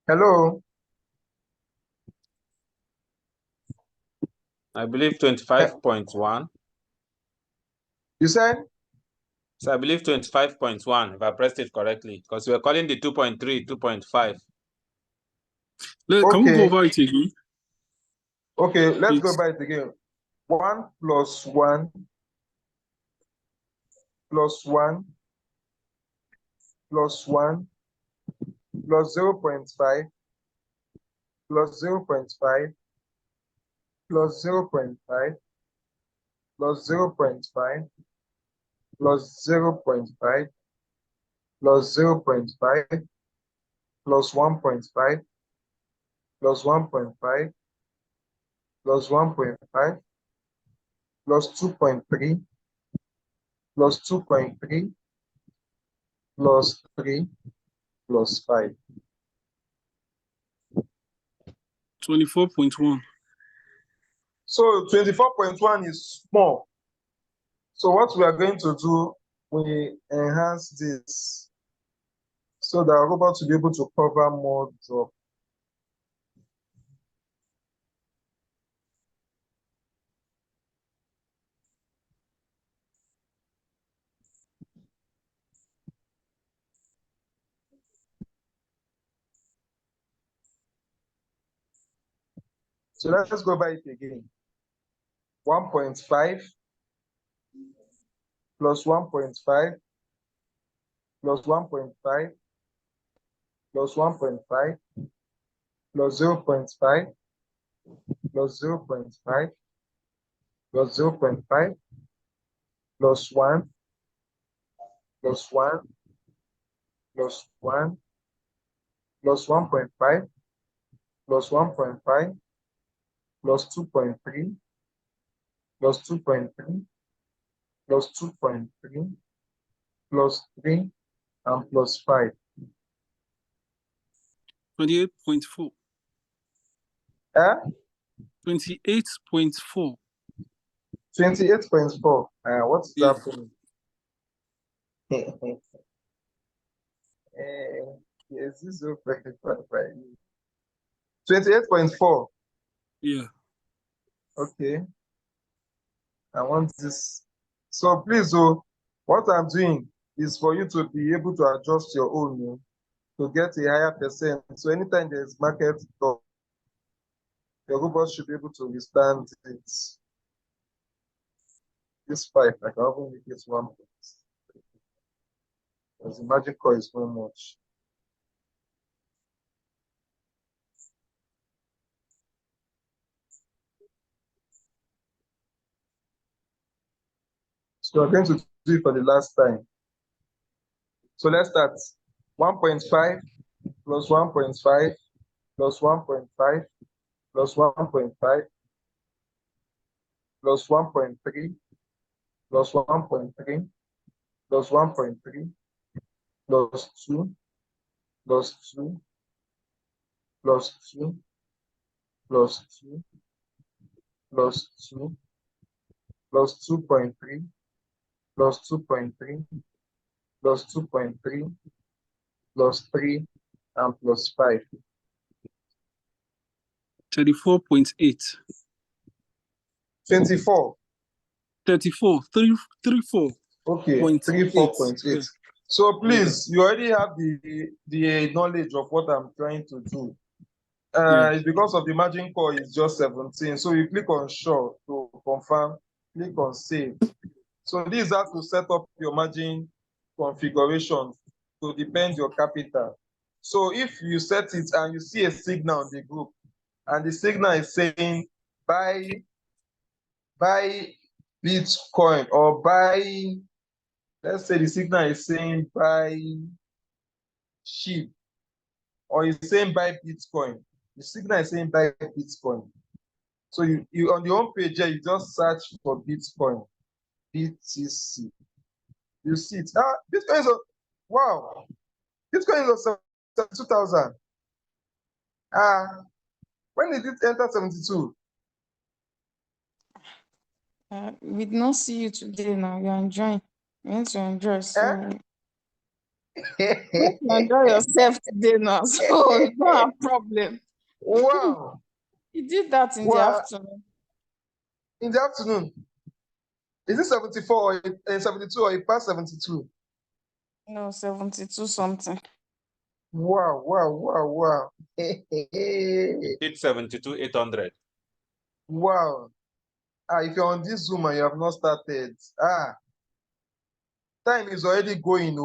Speaker 2: Hello?
Speaker 5: I believe 25.1.
Speaker 2: You said?
Speaker 5: So I believe 25.1, if I pressed it correctly, because we were calling the 2.3, 2.5.
Speaker 7: Can we go
Speaker 2: Okay.
Speaker 7: over it again?
Speaker 2: Okay, let's go
Speaker 7: Please.
Speaker 2: by it again. 1 plus 1 plus 1 plus 1 plus 0.5 plus 0.5 plus 0.5 plus 0.5 plus 0.5 plus 0.5 plus 1.5 plus 1.5 plus 1.5 plus 2.3 plus 2.3 plus 3 plus 5.
Speaker 7: 24.1.
Speaker 2: So 24.1 is small. So what we are going to do, we enhance this so that our robot will be able to cover more drop. So let's go by it again. 1.5 plus 1.5 plus 1.5 plus 1.5 plus 0.5 plus 0.5 plus 0.5 plus 1 plus 1 plus 1 plus 1.5 plus 1.5 plus 2.3 plus 2.3 plus 2.3 plus 3 and plus 5.
Speaker 7: 28.4. 28.4.
Speaker 2: 28.4. What's
Speaker 7: Yeah.
Speaker 2: happening? Yes, this is so very fine. 28.4.
Speaker 7: Yeah.
Speaker 2: Okay. I want this. So please, what I'm doing is for you to be able to adjust your own to get a higher percent. So anytime there's market talk, your robot should be able to withstand it. This 5, I can even make it 1 point. Because the magic core is so much. So we're going to do it for the last time. So let's start. 1.5 plus 1.5 plus 1.5 plus 1.5 plus 1.3 plus 1.3 plus 1.3 plus 2 plus 2 plus 2 plus 2 plus 2 plus 2.3 plus 2.3 plus 2.3 plus 3 and plus 5.
Speaker 7: 34.8.
Speaker 2: 24.
Speaker 7: 34. 34.
Speaker 2: Okay,
Speaker 7: 0.8.
Speaker 2: 34.8.
Speaker 7: Yeah.
Speaker 2: So please, you already have the knowledge of what I'm trying to do.
Speaker 7: Yeah.
Speaker 2: It's because of the margin call is just 17. So you click on show to confirm, click on save. So this is how to set up your margin configuration to depend your capital. So if you set it and you see a signal on the group, and the signal is saying buy Bitcoin or buy, let's say the signal is saying buy sheep, or it's saying buy Bitcoin. The signal is saying buy Bitcoin. So you on the home page here, you just search for Bitcoin, BTC. You see it. Bitcoin is wow. Bitcoin is 72,000. When did it enter 72?
Speaker 1: We did not see you today now. You're enjoying. You need to enjoy. So you enjoy yourself today now. So you don't have problem.
Speaker 2: Wow.
Speaker 1: You did that in the
Speaker 2: Wow.
Speaker 1: afternoon.
Speaker 2: In the afternoon. Is it 74 or 72 or it passed 72?
Speaker 1: No, 72 something.
Speaker 2: Wow, wow, wow, wow.
Speaker 5: It's 72,800.
Speaker 2: Wow. If you're on this Zoom and you have not started, time is already going.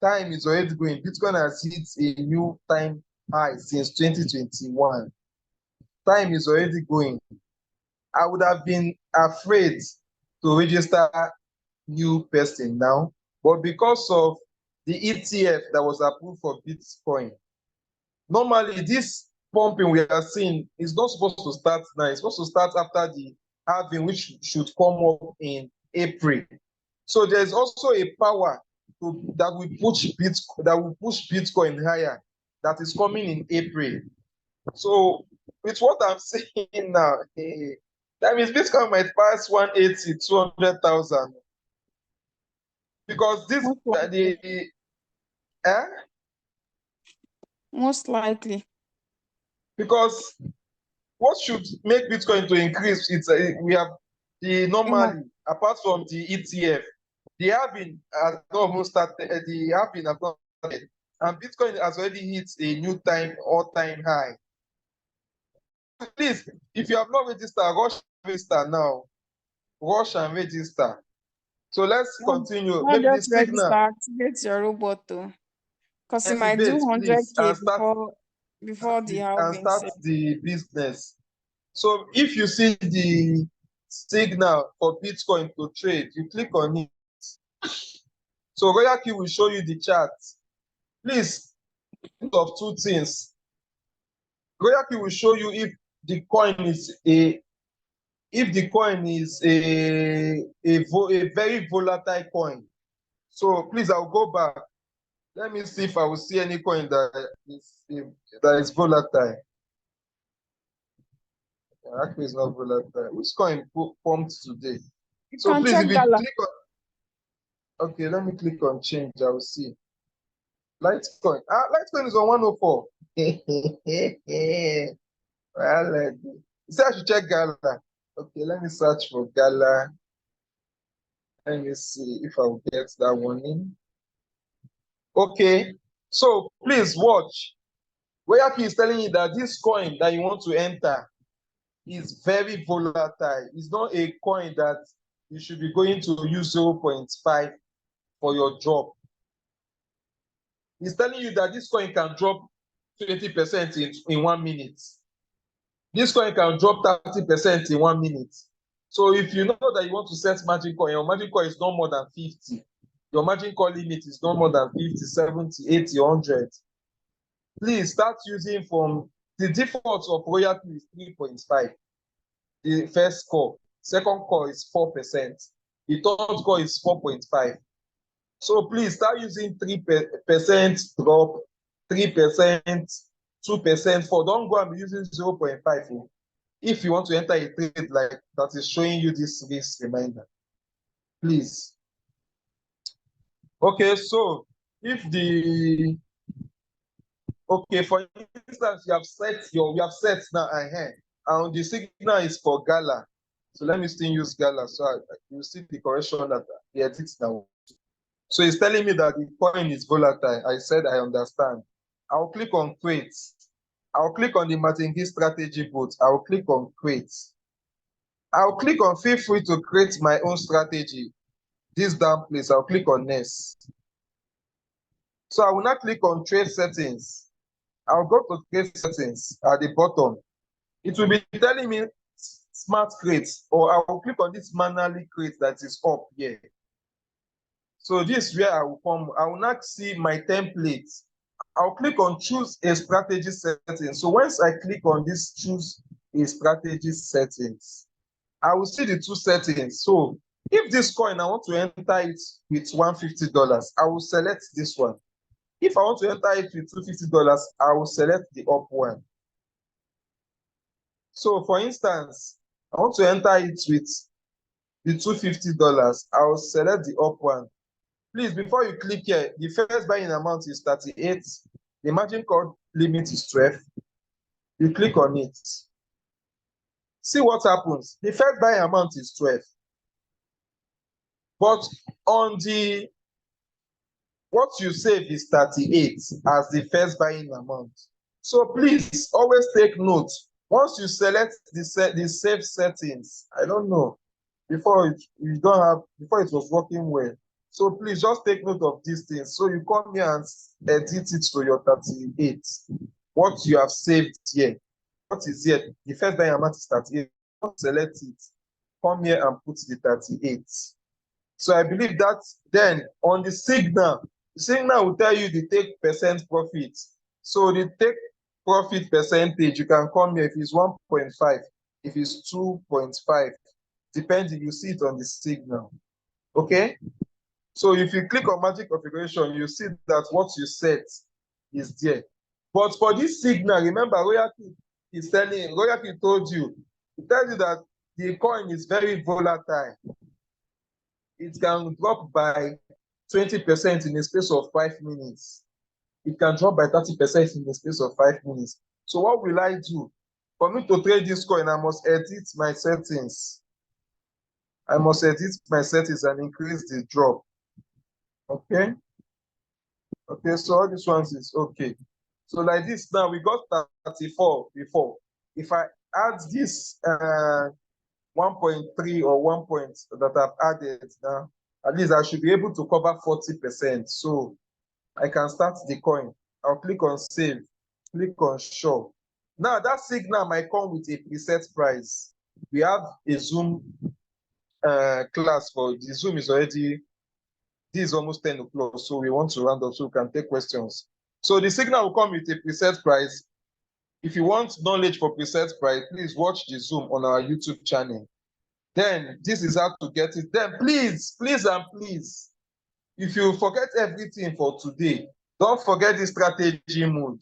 Speaker 2: Time is already going. Bitcoin has hit a new time high since 2021. Time is already going. I would have been afraid to register new person now, but because of the ETF that was approved for Bitcoin, normally this pumping we are seeing is not supposed to start now. It's supposed to start after the halving, which should come up in April. So there's also a power that will push Bitcoin higher that is coming in April. So with what I'm saying now, that means Bitcoin might pass 180, 200,000. Because this
Speaker 1: Most likely.
Speaker 2: because what should make Bitcoin to increase? We have the normally, apart from the ETF, the halving has not even started. The halving has not started, and Bitcoin has already hit a new all-time high. Please, if you have not registered, rush register now. Rush and register. So let's continue.
Speaker 1: Not
Speaker 2: Maybe the
Speaker 1: just register,
Speaker 2: signal.
Speaker 1: activate your robot too. Because you might do
Speaker 2: Activate, please,
Speaker 1: 100K
Speaker 2: and start
Speaker 1: before the halving.
Speaker 2: the business. So if you see the signal for Bitcoin to trade, you click on it. So Royalq will show you the chart. Please, think of two things. Royalq will show you if the coin is a very volatile coin. So please, I'll go back. Let me see if I will see any coin that is volatile. Actually, it's not volatile. Which coin pumped today?
Speaker 1: You
Speaker 2: So
Speaker 1: can
Speaker 2: please,
Speaker 1: check
Speaker 2: if you
Speaker 1: Gala.
Speaker 2: click on, okay, let me click on change. I will see. Litecoin. Litecoin is on 104. Well, you say I should check Gala. Okay, let me search for Gala. Let me see if I'll get that one in. Okay, so please watch. Royalq is telling you that this coin that you want to enter is very volatile. It's not a coin that you should be going to use 0.5 for your job. He's telling you that this coin can drop 20% in 1 minute. This coin can drop 30% in 1 minute. So if you know that you want to set margin call, your margin call is not more than 50. Your margin call limit is not more than 50, 70, 80, 100. Please start using from the default of Royalq is 3.5. The first call. Second call is 4%. The third call is 4.5. So please start using 3% drop, 3%, 2%. Don't go and be using 0.5. If you want to enter a trade like that is showing you this risk reminder, please. Okay, so if the for instance, you have set now ahead, and the signal is for Gala. So let me still use Gala. So you see the correction that the edit now. So it's telling me that the coin is volatile. I said I understand. I'll click on create. I'll click on the Martingale strategy bot. I'll click on create. I'll click on feel free to create my own strategy. This down place, I'll click on next. So I will now click on trade settings. I'll go to trade settings at the bottom. It will be telling me smart create, or I will click on this manually create that is up here. So this is where I will come. I will not see my template. I'll click on choose a strategy setting. So once I click on this choose a strategy settings, I will see the two settings. So if this coin, I want to enter it with $150, I will select this one. If I want to enter it with $250, I will select the up one. So for instance, I want to enter it with the $250, I will select the up one. Please, before you click here, the first buying amount is 38. The margin call limit is 12. You click on it. See what happens. The first buying amount is 12. But on the what you save is 38 as the first buying amount. So please always take note. Once you select the save settings, I don't know, before it was working well. So please just take note of these things. So you come here and edit it to your 38. What you have saved here. What is here? The first buying amount is 38. Select it. Come here and put the 38. So I believe that then on the signal will tell you the take percent profit. So the take profit percentage, you can come here if it's 1.5, if it's 2.5, depending, you see it on the signal. Okay? So if you click on magic configuration, you see that what you set is there. But for this signal, remember, Royalq told you, it tells you that the coin is very volatile. It can drop by 20% in the space of 5 minutes. It can drop by 30% in the space of 5 minutes. So what will I do? For me to trade this coin, I must edit my settings. I must edit my settings and increase the drop. Okay? Okay, so all these ones is okay. So like this now, we got 34 before. If I add this 1.3 or 1 point that I've added now, at least I should be able to cover 40%. So I can start the coin. I'll click on save, click on show. Now that signal might come with a preset price. We have a Zoom class for the Zoom is already, this is almost 10 o'clock, so we want to round up so we can take questions. So the signal will come with a preset price. If you want knowledge for preset price, please watch the Zoom on our YouTube channel. Then this is how to get it. Then please, please and please, if you forget everything for today, don't forget the strategy mode.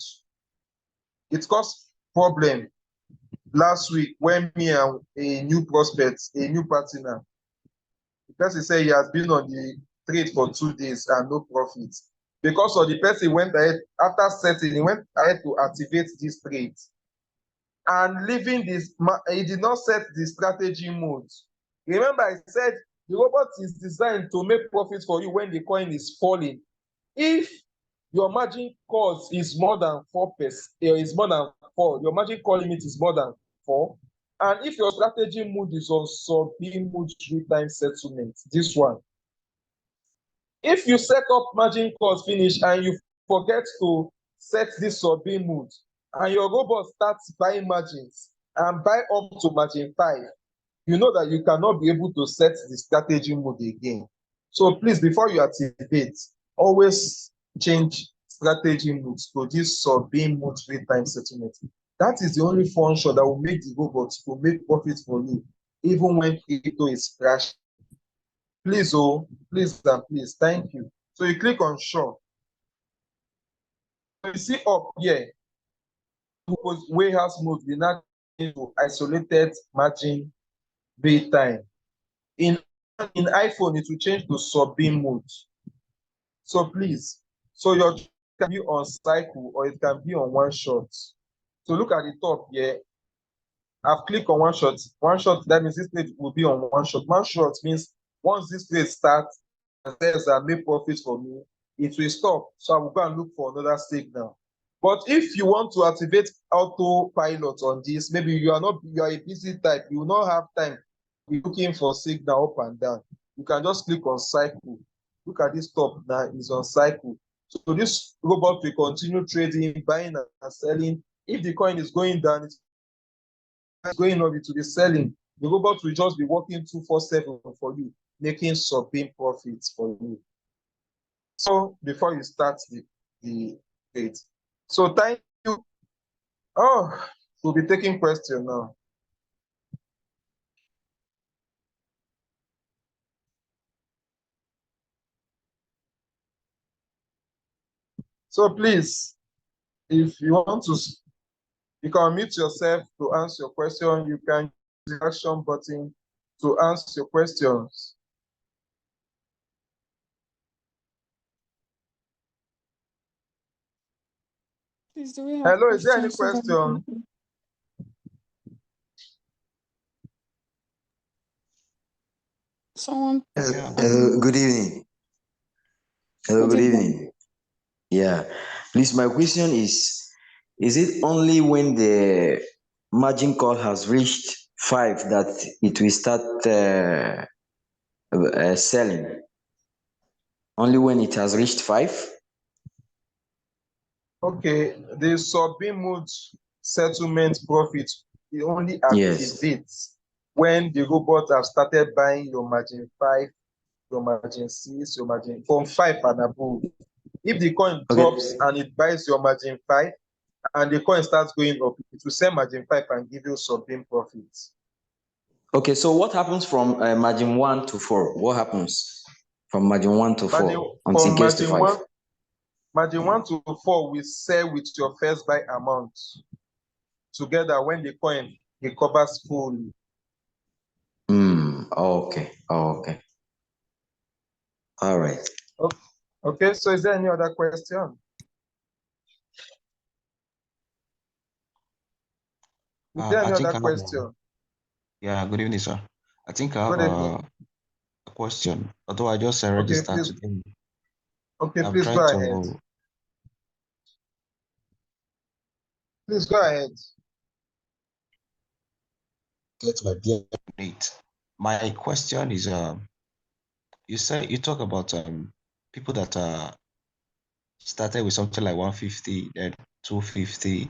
Speaker 2: It causes problem. last week when me and a new prospect, a new partner, the person said he has been on the trade for 2 days and no profit. Because of the person went ahead, after setting, he went ahead to activate this trade. And leaving this, he did not set the strategy mode. Remember, I said the robot is designed to make profit for you when the coin is falling. If your margin call is more than 4%, is more than 4, your margin call limit is more than 4, and if your strategy mode is on sub-B mode real-time settlement, this one, if you set up margin calls finish and you forget to set this sub-B mode, and your robot starts buying margins and buy up to margin 5, you know that you cannot be able to set the strategy mode again. So please, before you activate, always change strategy modes to this sub-B mode real-time settlement. That is the only function that will make the robot to make profit for you, even when crypto is crashing. Please, oh, please and please, thank you. So you click on show. So you see up here, warehouse mode, we now change to isolated margin real time. In iPhone, it will change to sub-B mode. So please, so your can be on cycle or it can be on one shot. So look at the top here. I've clicked on one shot. One shot, that means this trade will be on one shot. One shot means once this trade starts and says that make profit for me, it will stop. So I will go and look for another signal. But if you want to activate autopilot on this, maybe you are a busy type, you will not have time looking for signal up and down. You can just click on cycle. Look at this top now, it's on cycle. So this robot will continue trading, buying and selling. If the coin is going down, it's going up, it will be selling. The robot will just be working 247 for you, making sub-B profits for you. So before you start the trade. So thank you. Oh, we'll be taking question now. So please, if you want to, you can unmute yourself to answer your question. You can use the action button to answer your questions.
Speaker 1: Please, do we have
Speaker 2: Hello, is there any
Speaker 1: questions so that we
Speaker 2: question?
Speaker 1: can... Someone...
Speaker 8: Good evening. Hello,
Speaker 1: Good
Speaker 8: good
Speaker 1: evening.
Speaker 8: evening. Yeah, please, my question is it only when the margin call has reached 5 that it will start selling? Only when it has reached 5?
Speaker 2: Okay, the sub-B mode settlement profit, it only
Speaker 8: Yes.
Speaker 2: activates when the robot have started buying your margin 5, your margin 6, your margin from 5 and above. If the coin drops
Speaker 8: Okay.
Speaker 2: and it buys your margin 5 and the coin starts going up, it will sell margin 5 and give you sub-B profits.
Speaker 8: Okay, so what happens from margin 1 to 4? What happens from margin 1 to 4 until it gets to 5?
Speaker 2: Margin 1 to 4 will sell with your first buy amount together when the coin recovers fully.
Speaker 8: Okay. Okay. All right.
Speaker 2: Okay, so is there any other question? Is there any other question?
Speaker 9: Yeah, good evening, sir. I think I have
Speaker 2: Good evening.
Speaker 9: a question, although I just registered
Speaker 2: please.
Speaker 9: today.
Speaker 2: Okay,
Speaker 9: I'm
Speaker 2: please
Speaker 9: trying
Speaker 2: go
Speaker 9: to
Speaker 2: ahead. Please go ahead.
Speaker 9: get my beer rate. My question is, you talk about people that started with something like 150, then 250.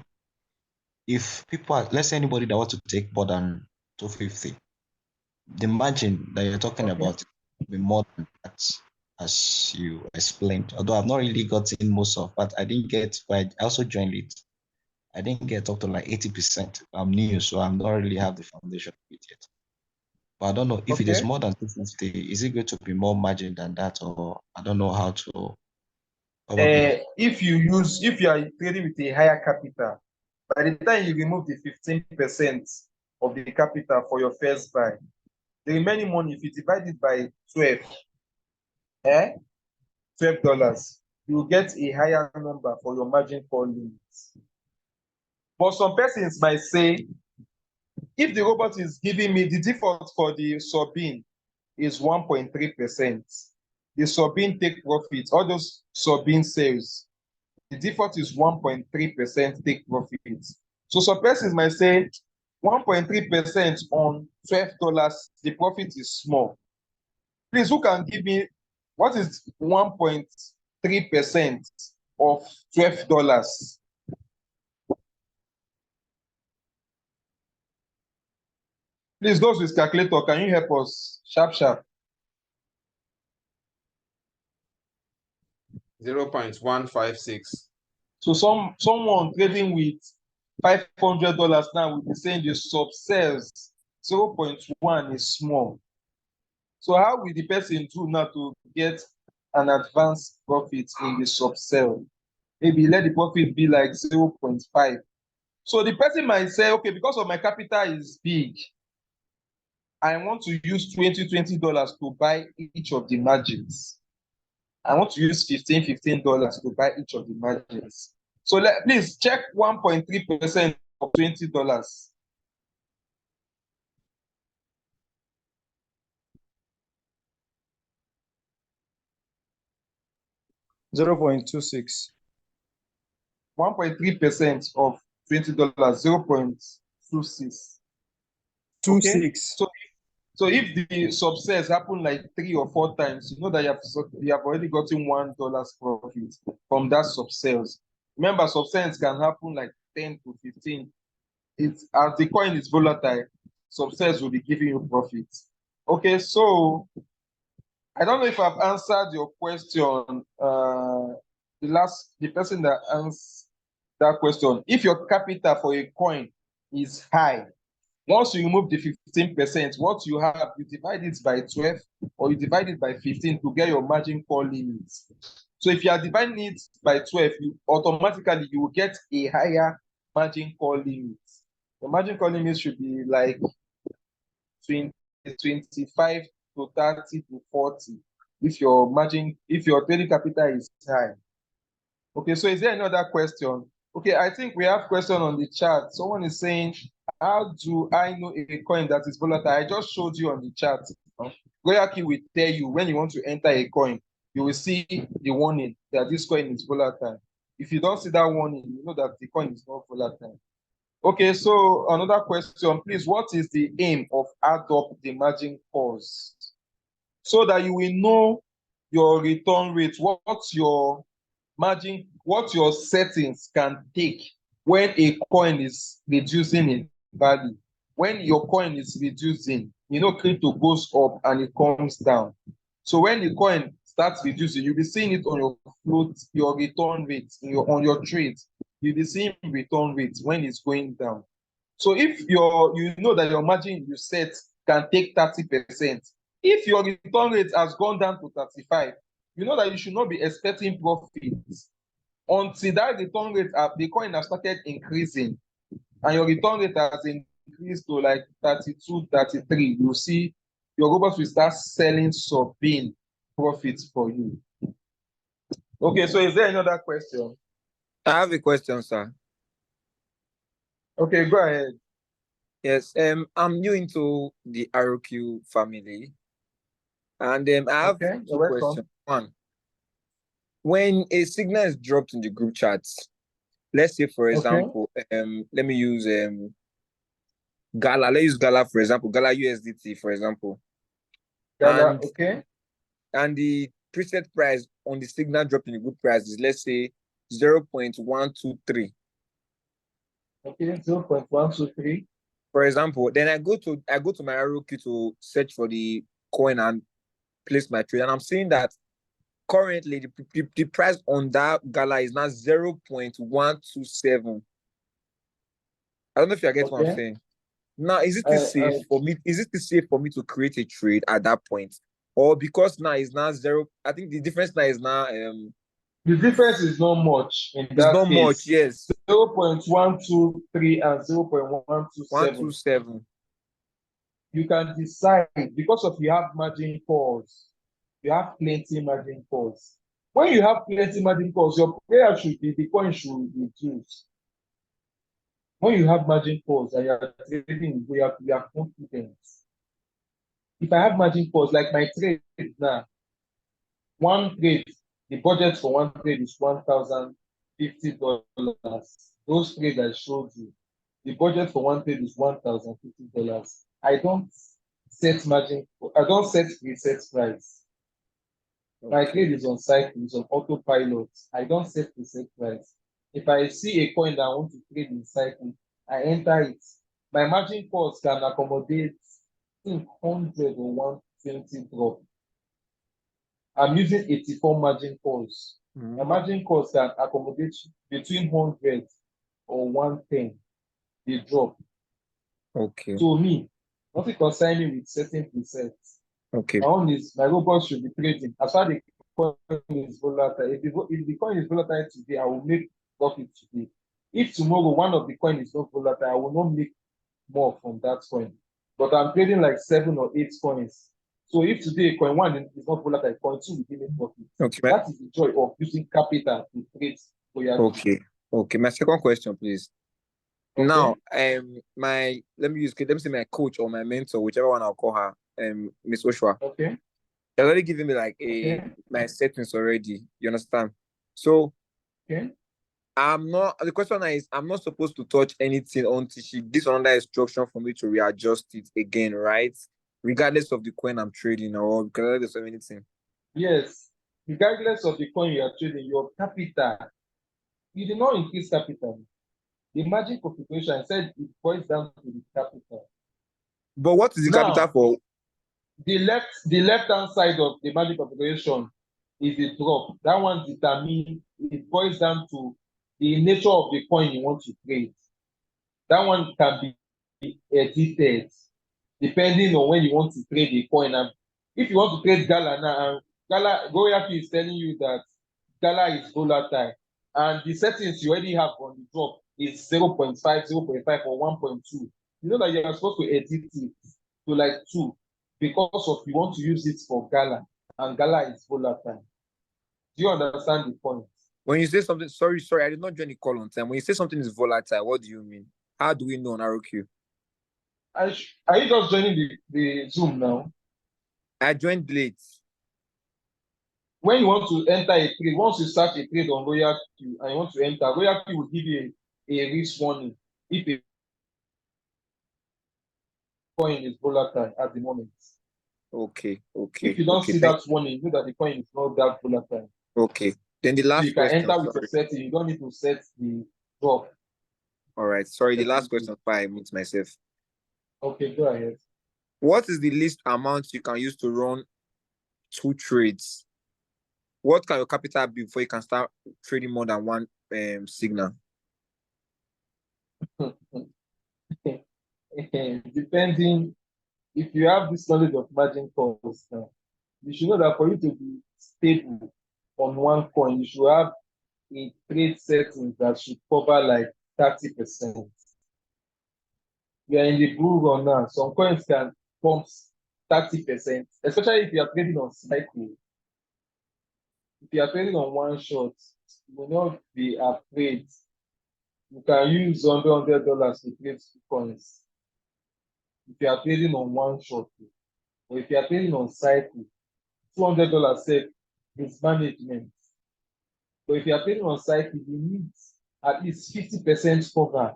Speaker 9: If people are, let's say anybody that wants to take more than 250, the margin that you're talking about will be more than that, as you explained. Although I've not really gotten most of, but I didn't get, but I also joined it. I didn't get up to like 80%. I'm new, so I'm not really have the foundation of it yet. But I don't know if it is
Speaker 2: Okay.
Speaker 9: more than 250, is it going to be more margin than that, or I don't know how to.
Speaker 2: If you are trading with a higher capital, By the time you remove the 15% of the capital for your first buy, the remaining money, if you divide it by 12, $12, you will get a higher number for your margin call limits. But some persons might say, if the robot is giving me the default for the sub-in is 1.3%, the sub-in take profit, all those sub-in sales, the default is 1.3% take profit. So some persons might say 1.3% on $12, the profit is small. Please, who can give me what is 1.3% of $12? Please, those with calculator, can you help us? Sharp, sharp.
Speaker 5: 0.156.
Speaker 2: So someone trading with $500 now will be saying the sub sales 0.1 is small. So how will the person do now to get an advanced profit in the sub sell? Maybe let the profit be like 0.5. So the person might say, okay, because of my capital is big, I want to use $20 to buy each of the margins. I want to use $15 to buy each of the margins. So please check 1.3% of $20. $0.26. 1.3% of $20, $0.26. Okay? So if the success happen like 3 or 4 times, you know that you have already gotten $1 profit from that sub-sales. Remember, sub-sales can happen like 10 to 15. It's as the coin is volatile, sub-sales will be giving you profit. Okay, so I don't know if I've answered your question. The person that answered that question, if your capital for a coin is high, once you remove the 15%, what you have, you divide it by 12 or you divide it by 15 to get your margin call limits. So if you are dividing it by 12, you automatically you will get a higher margin call limit. The margin call limit should be like 25 to 30 to 40 if your trading capital is high. Okay, so is there another question? Okay, I think we have question on the chat. Someone is saying, how do I know a coin that is volatile? I just showed you on the chat. Royalq will tell you when you want to enter a coin, you will see the warning that this coin is volatile. If you don't see that warning, you know that the coin is not volatile. Okay, so another question, please. What is the aim of add up the margin calls? So that you will know your return rate, what's your margin, what your settings can take when a coin is reducing in value. When your coin is reducing, you know, crypto goes up and it comes down. So when the coin starts reducing, you'll be seeing it on your float, your return rate, on your trades. You'll be seeing return rates when it's going down. So if you know that your margin you set can take 30%, if your return rate has gone down to 35, you know that you should not be expecting profits until that return rate, the coin has started increasing and your return rate has increased to like 32, 33. You see your robots will start selling sub-in profits for you. Okay, so is there another question?
Speaker 10: I have a question, sir.
Speaker 2: Okay, go ahead.
Speaker 10: Yes, I'm new into the Royalq family, and I have two questions. One, when a signal is dropped in the group chats, let's say for example, let me use Gala. Let's use Gala for example, Gala USDT for example.
Speaker 2: Gala,
Speaker 10: and the preset price on the signal drop in the group price is, let's say, 0.123.
Speaker 2: Okay, 0.123.
Speaker 10: For example, then I go to my Royalq to search for the coin and place my trade, and I'm seeing that currently the price on that Gala is now 0.127. I don't know if you get what I'm saying. Now, is it safe for me? Is it safe for me to create a trade at that point, or because now it's now zero? I think the difference now is now
Speaker 2: The difference is not much in
Speaker 10: It's
Speaker 2: that
Speaker 10: not
Speaker 2: case.
Speaker 10: much, yes.
Speaker 2: 0.123 and 0.127.
Speaker 10: 127.
Speaker 2: You can decide because of you have margin calls. You have plenty margin calls. When you have plenty margin calls, your prayer should be the coin should reduce. When you have margin calls and you are trading, we are confident. If I have margin calls like my trade now, one trade, the budget for one trade is $1,050. Those trades I showed you, the budget for one trade is $1,050. I don't set margin, I don't set preset price. My trade is on cycle, it's on autopilot. I don't set preset price. If I see a coin that I want to trade in cycle, I enter it. My margin calls can accommodate, I think, 100 or 120 drop. I'm using 84 margin calls. My margin calls can accommodate between 100 or 110, the drop.
Speaker 10: Okay.
Speaker 2: So me, nothing concern me with certain presets.
Speaker 10: Okay.
Speaker 2: My own is my robot should be trading. As far as the coin is volatile, if the coin is volatile today, I will make profit today. If tomorrow one of the coin is not volatile, I will not make more from that coin. But I'm trading like 7 or 8 coins. So if today coin 1 is not volatile, coin 2 will give me profit.
Speaker 10: Okay.
Speaker 2: That is the joy of using capital to trade Royalq.
Speaker 10: Okay. Okay. My second question, please.
Speaker 2: Okay.
Speaker 10: Now, let me say my coach or my mentor, whichever one I'll call her, Miss Oshua.
Speaker 2: Okay.
Speaker 10: They're already giving me like my settings already. You understand? So
Speaker 2: okay.
Speaker 10: The question is, I'm not supposed to touch anything until she gives another instruction for me to readjust it again, right? Regardless of the coin I'm trading or regardless of anything.
Speaker 2: Yes. Regardless of the coin you are trading, your capital, you did not increase capital. The margin configuration, I said it boils down to the capital.
Speaker 10: But what is the capital for?
Speaker 2: The left-hand side of the margin configuration is a drop. That one determines, it boils down to the nature of the coin you want to trade. That one can be edited depending on when you want to trade the coin. And if you want to trade Gala now, and Royalq is telling you that Gala is volatile, and the settings you already have on the drop is 0.5, 0.5, or 1.2. You know that you are supposed to edit it to like 2 because of you want to use it for Gala, and Gala is volatile. Do you understand the point?
Speaker 10: When you say something, sorry, I did not join the call on time. When you say something is volatile, what do you mean? How do we know on ROQ?
Speaker 2: Are you just joining the Zoom now?
Speaker 10: I joined late.
Speaker 2: When you want to enter a trade, once you start a trade on Royalq and you want to enter, Royalq will give you a risk warning if a coin is volatile at the moment.
Speaker 10: Okay.
Speaker 2: If you don't see that warning, you know that the coin is not that volatile.
Speaker 10: Okay. Then the last question.
Speaker 2: You can enter with your setting. You don't need to set the drop.
Speaker 10: All right. Sorry, the last question before I mute myself.
Speaker 2: Okay, go ahead.
Speaker 10: What is the least amount you can use to run 2 trades? What can your capital be before you can start trading more than one signal?
Speaker 2: Depending, if you have this knowledge of margin calls now, you should know that for you to be stable on one coin, you should have a trade setting that should cover like 30%. We are in the bull run now. Some coins can pump 30%, especially if you are trading on cycle. If you are trading on one shot, you will not be afraid. You can use $100 to trade 2 coins. If you are trading on one shot, or if you are trading on cycle, $200 safe is management. But if you are trading on cycle, you need at least 50% cover.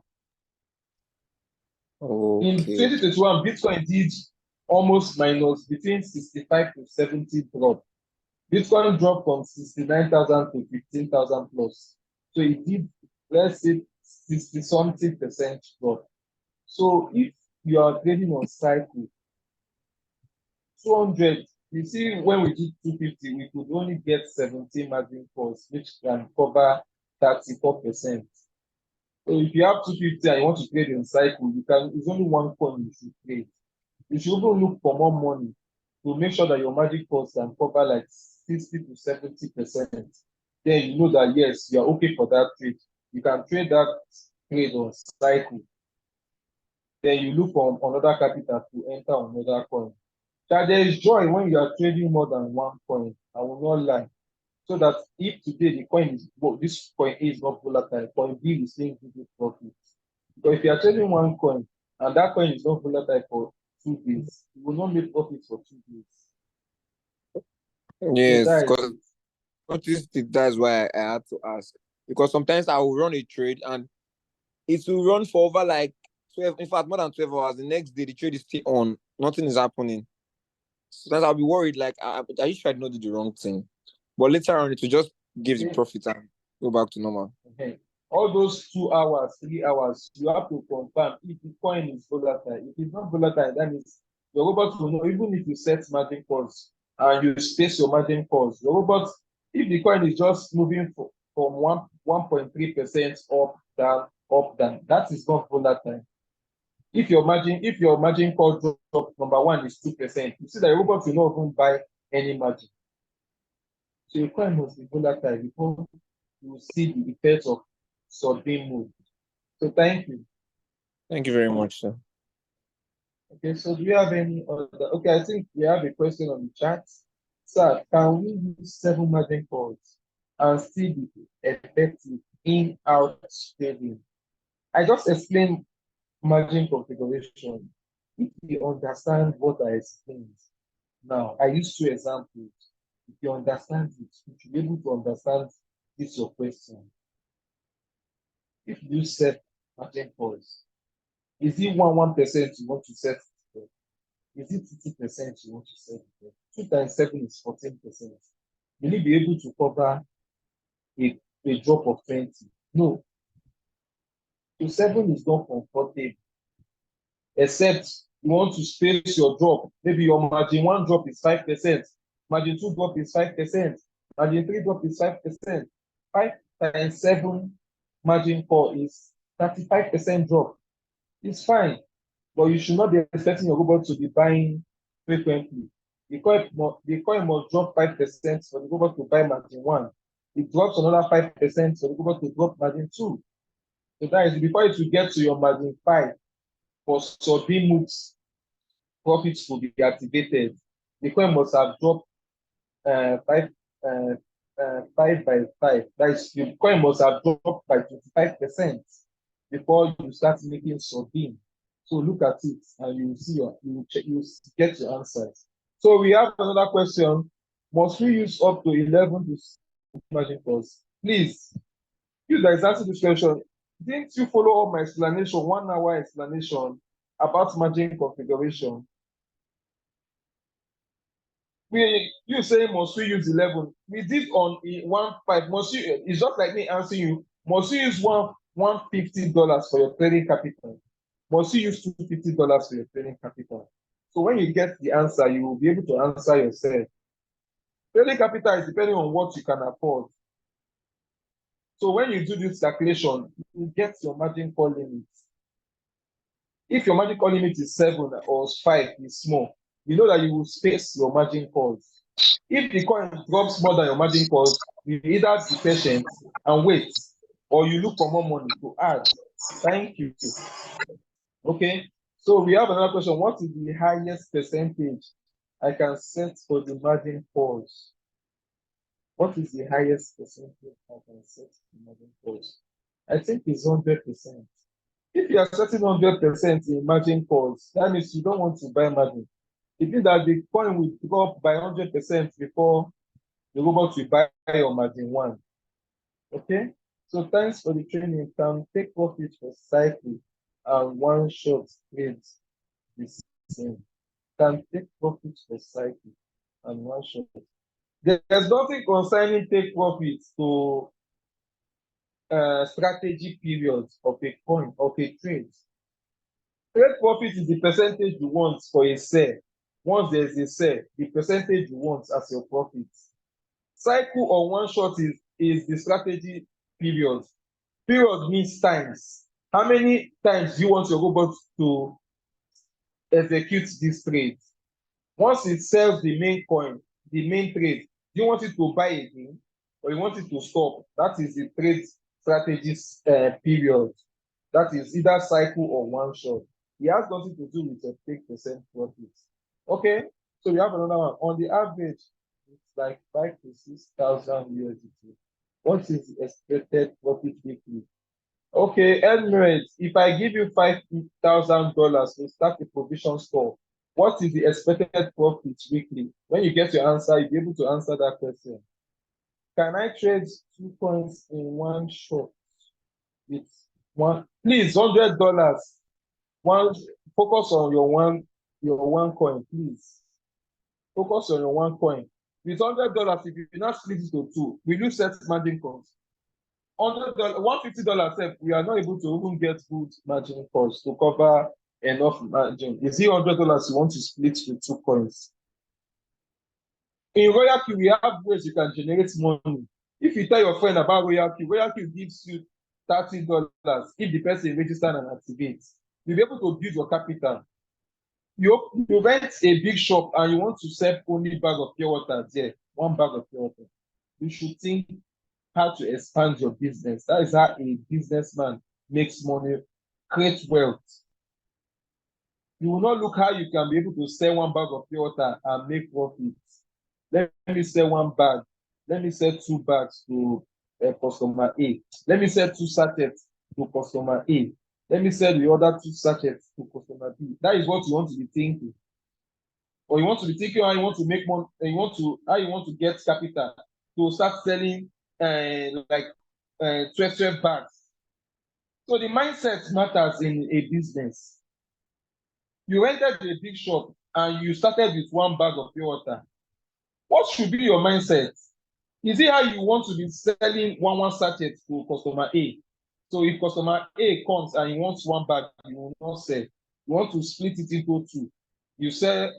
Speaker 10: Okay.
Speaker 2: In 2021, Bitcoin did almost minus between 65 to 70 drop. Bitcoin dropped from 69,000 to 15,000 plus. So it did, let's say, 60 something percent drop. So if you are trading on cycle, 200, you see, when we did 250, we could only get 17 margin calls, which can cover 34%. So if you have 250 and you want to trade in cycle, it's only one coin you should trade. You should even look for more money to make sure that your margin calls can cover like 60 to 70%. then you know that yes, you are okay for that trade. You can trade that trade on cycle. Then you look for another capital to enter another coin. That there is joy when you are trading more than one coin. I will not lie. So that if today the coin is, well, this coin A is not volatile, coin B is saying give you profit. But if you are trading one coin and that coin is not volatile for 2 days, you will not make profit for 2 days.
Speaker 10: Yes,
Speaker 2: that is
Speaker 10: because
Speaker 2: it.
Speaker 10: noticed it. That's why I had to ask. Because sometimes I will run a trade and it will run for over like 12, in fact, more than 12 hours. The next day, the trade is still on. Nothing is happening. Sometimes I'll be worried, like, I just tried not to do the wrong thing. But later on, it will just give the profit and go back to normal.
Speaker 2: Okay. All those 2 hours, 3 hours, you have to confirm if the coin is volatile. If it's not volatile, that means your robot will know, even if you set margin calls and you space your margin calls, your robot, if the coin is just moving from 1.3% up, down, that is not volatile. If your margin call drop, number one is 2%, you see that your robot will not even buy any margin. So your coin must be volatile before you will see the effects of subdued mood. So thank you.
Speaker 10: Thank you very much, sir.
Speaker 2: Okay, so do you have any other? Okay, I think we have a question on the chat. Sir, can we use 7 margin calls and still be effective in-out trading? I just explained margin configuration. If you understand what I explained, now I use 2 examples. If you understand it, you should be able to understand this your question. If you set margin calls, is it 1% you want to set? Is it 50% you want to set? 2 times 7 is 14%. Will you be able to cover a drop of 20? No. So 7 is not comfortable, except you want to space your drop. Maybe your margin 1 drop is 5%, margin 2 drop is 5%, margin 3 drop is 5%. 5 times 7 margin call is 35% drop. It's fine, but you should not be expecting your robot to be buying frequently. The coin must drop 5% for the robot to buy margin 1. It drops another 5% for the robot to drop margin 2. So that is before it will get to your margin 5 for subdued moves, profits will be activated. The coin must have dropped 5 by 5. That is, the coin must have dropped by 25% before you start making subdued. So look at it and you will see you get your answers. So we have another question. Must we use up to 11 to margin calls? Please, you guys answer this question. Didn't you follow all my explanation, 1 hour explanation about margin configuration? You say must we use 11? We did on 1.5. Must you? It's just like me answering you. Must you use $150 for your trading capital? Must you use $250 for your trading capital? So when you get the answer, you will be able to answer yourself. Trading capital is depending on what you can afford. So when you do this calculation, you get your margin call limit. If your margin call limit is 7 or 5, is small, you know that you will space your margin calls. If the coin drops more than your margin calls, you either be patient and wait, or you look for more money to add. Thank you. Okay, so we have another question. What is the highest percentage I can set for the margin calls? What is the highest percentage I can set for the margin calls? I think it's 100%. If you are setting 100% in margin calls, that means you don't want to buy margin. It means that the coin will go up by 100% before the robot will buy your margin 1. Okay, so thanks for the training. Can take profit for cycle and one shot trades the same. Can take profit for cycle and one shot. There's nothing concerning take profits to strategy periods of a coin, of a trade. Trade profit is the percentage you want for a sell. Once there's a sell, the percentage you want as your profit. Cycle or one shot is the strategy period. Period means times. How many times do you want your robot to execute this trade? Once it sells the main coin, the main trade, do you want it to buy again? or you want it to stop. That is the trade strategist period. That is either cycle or one shot. It has nothing to do with a 8% profit. Okay, so we have another one. On the average, it's like 5 to 6,000 USDT. What is the expected profit weekly? Okay, Emirates, if I give you $5,000 to start a provision store, what is the expected profit weekly? When you get your answer, you'll be able to answer that question. Can I trade 2 coins in one shot with one? Please, $100. One, focus on your one coin, please. Focus on your one coin. With $100, if you not split it to two, will you set margin calls? $100, $150, we are not able to even get good margin calls to cover enough margin. Is it $100 you want to split to 2 coins? In Royalq, we have ways you can generate money. If you tell your friend about Royalq gives you $30 if the person registers and activates. You'll be able to build your capital. You rent a big shop and you want to sell only bag of pure water there, one bag of pure water. You should think how to expand your business. That is how a businessman makes money, creates wealth. You will not look how you can be able to sell one bag of pure water and make profit. Let me sell one bag. Let me sell 2 bags to customer A. Let me sell 2 sachets to customer A. Let me sell the other 2 sachets to customer B. That is what you want to be thinking. Or you want to be thinking how you want to make money, how you want to get capital to start selling 12 bags. So the mindset matters in a business. You entered a big shop and you started with 1 bag of pure water. What should be your mindset? Is it how you want to be selling one sachet to customer A? So if customer A comes and he wants 1 bag, you will not sell. You want to split it into 2. You sell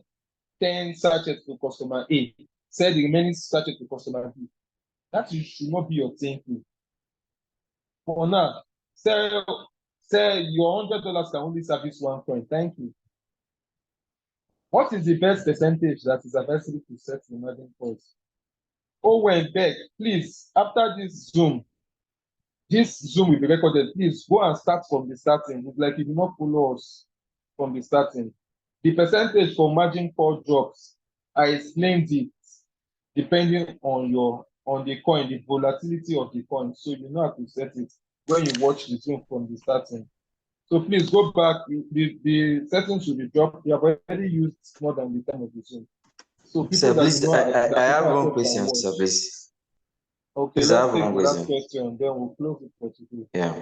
Speaker 2: 10 sachets to customer A, sell the remaining sachet to customer B. That should not be your thinking. For now, sell your $100 can only service 1 coin. Thank you. What is the best percentage that is advisable to set the margin calls? Owen Beck, please, after this Zoom will be recorded. Please go and start from the starting. It's like if you not follow us from the starting. The percentage for margin call drops, I explained it depending on the coin, the volatility of the coin. So you know how to set it when you watch the Zoom from the starting. So please go back. The settings will be dropped. You have already used more than the time of the Zoom. So people
Speaker 8: Sir,
Speaker 2: that
Speaker 8: please,
Speaker 2: do not
Speaker 8: I have one
Speaker 2: accept
Speaker 8: question,
Speaker 2: can
Speaker 8: sir,
Speaker 2: watch.
Speaker 8: please.
Speaker 2: Okay,
Speaker 8: Please, I
Speaker 2: let's
Speaker 8: have
Speaker 2: take
Speaker 8: one
Speaker 2: the last
Speaker 8: question.
Speaker 2: question, then we'll close it for today.
Speaker 8: Yeah.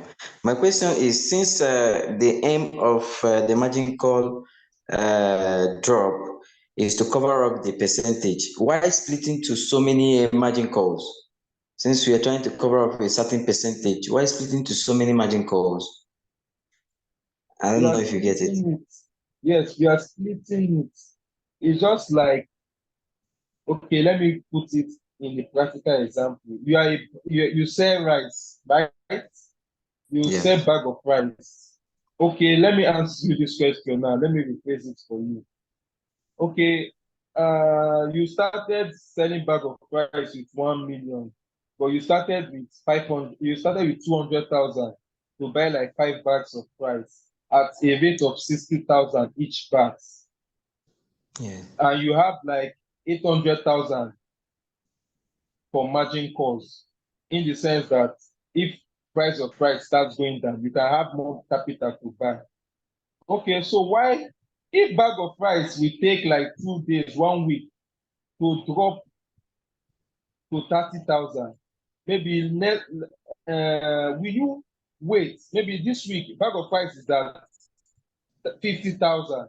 Speaker 8: My question is, since the aim of the margin call drop is to cover up the percentage, why splitting to so many margin calls? Since we are trying to cover up a certain percentage, why splitting to so many margin calls? I don't know if you get it.
Speaker 2: Yes, we are splitting it. It's just like, okay, let me put it in a practical example. You sell rice, right? You sell bag of rice. Okay, let me answer you this question now. Let me rephrase it for you. Okay, you started selling bag of rice with 1 million, but you started with 500. You started with 200,000 to buy like 5 bags of rice at a rate of 60,000 each bag.
Speaker 8: Yeah.
Speaker 2: And you have like 800,000 for margin calls, in the sense that if price of rice starts going down, you can have more capital to buy. Okay, so why, if bag of rice will take like 2 days, 1 week to drop to 30,000, maybe will you wait? Maybe this week bag of rice is at 50,000.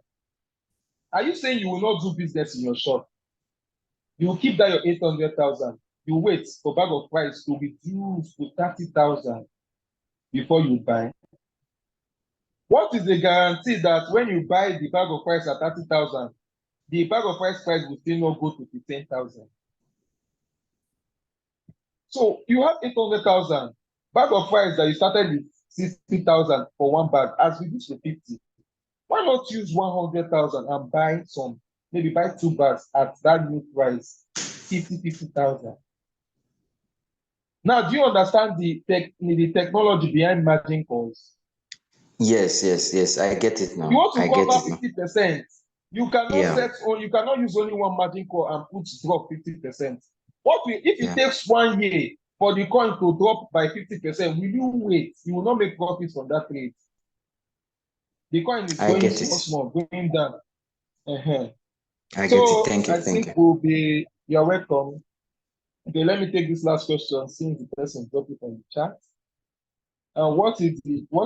Speaker 2: Are you saying you will not do business in your shop? You will keep that your 800,000. You wait for bag of rice to reduce to 30,000 before you buy. What is the guarantee that when you buy the bag of rice at 30,000, the bag of rice price will still not go to 15,000? So you have 800,000 bag of rice that you started with 60,000 for 1 bag has reduced to 50. Why not use 100,000 and buy some, maybe buy 2 bags at that new price, 50,000? Now, do you understand the technology behind margin calls?
Speaker 8: Yes, I get it now.
Speaker 2: You want to
Speaker 8: I get
Speaker 2: cover
Speaker 8: it now.
Speaker 2: 50%. You cannot you cannot use only one margin call and put drop 50%. If it takes 1 year for the coin to drop by 50%, will you wait? You will not make profit from that trade. The coin is going small, going down.
Speaker 8: I get it. Thank you.
Speaker 2: I think you're welcome. Okay, let me take this last question since the person dropped it on the chat. What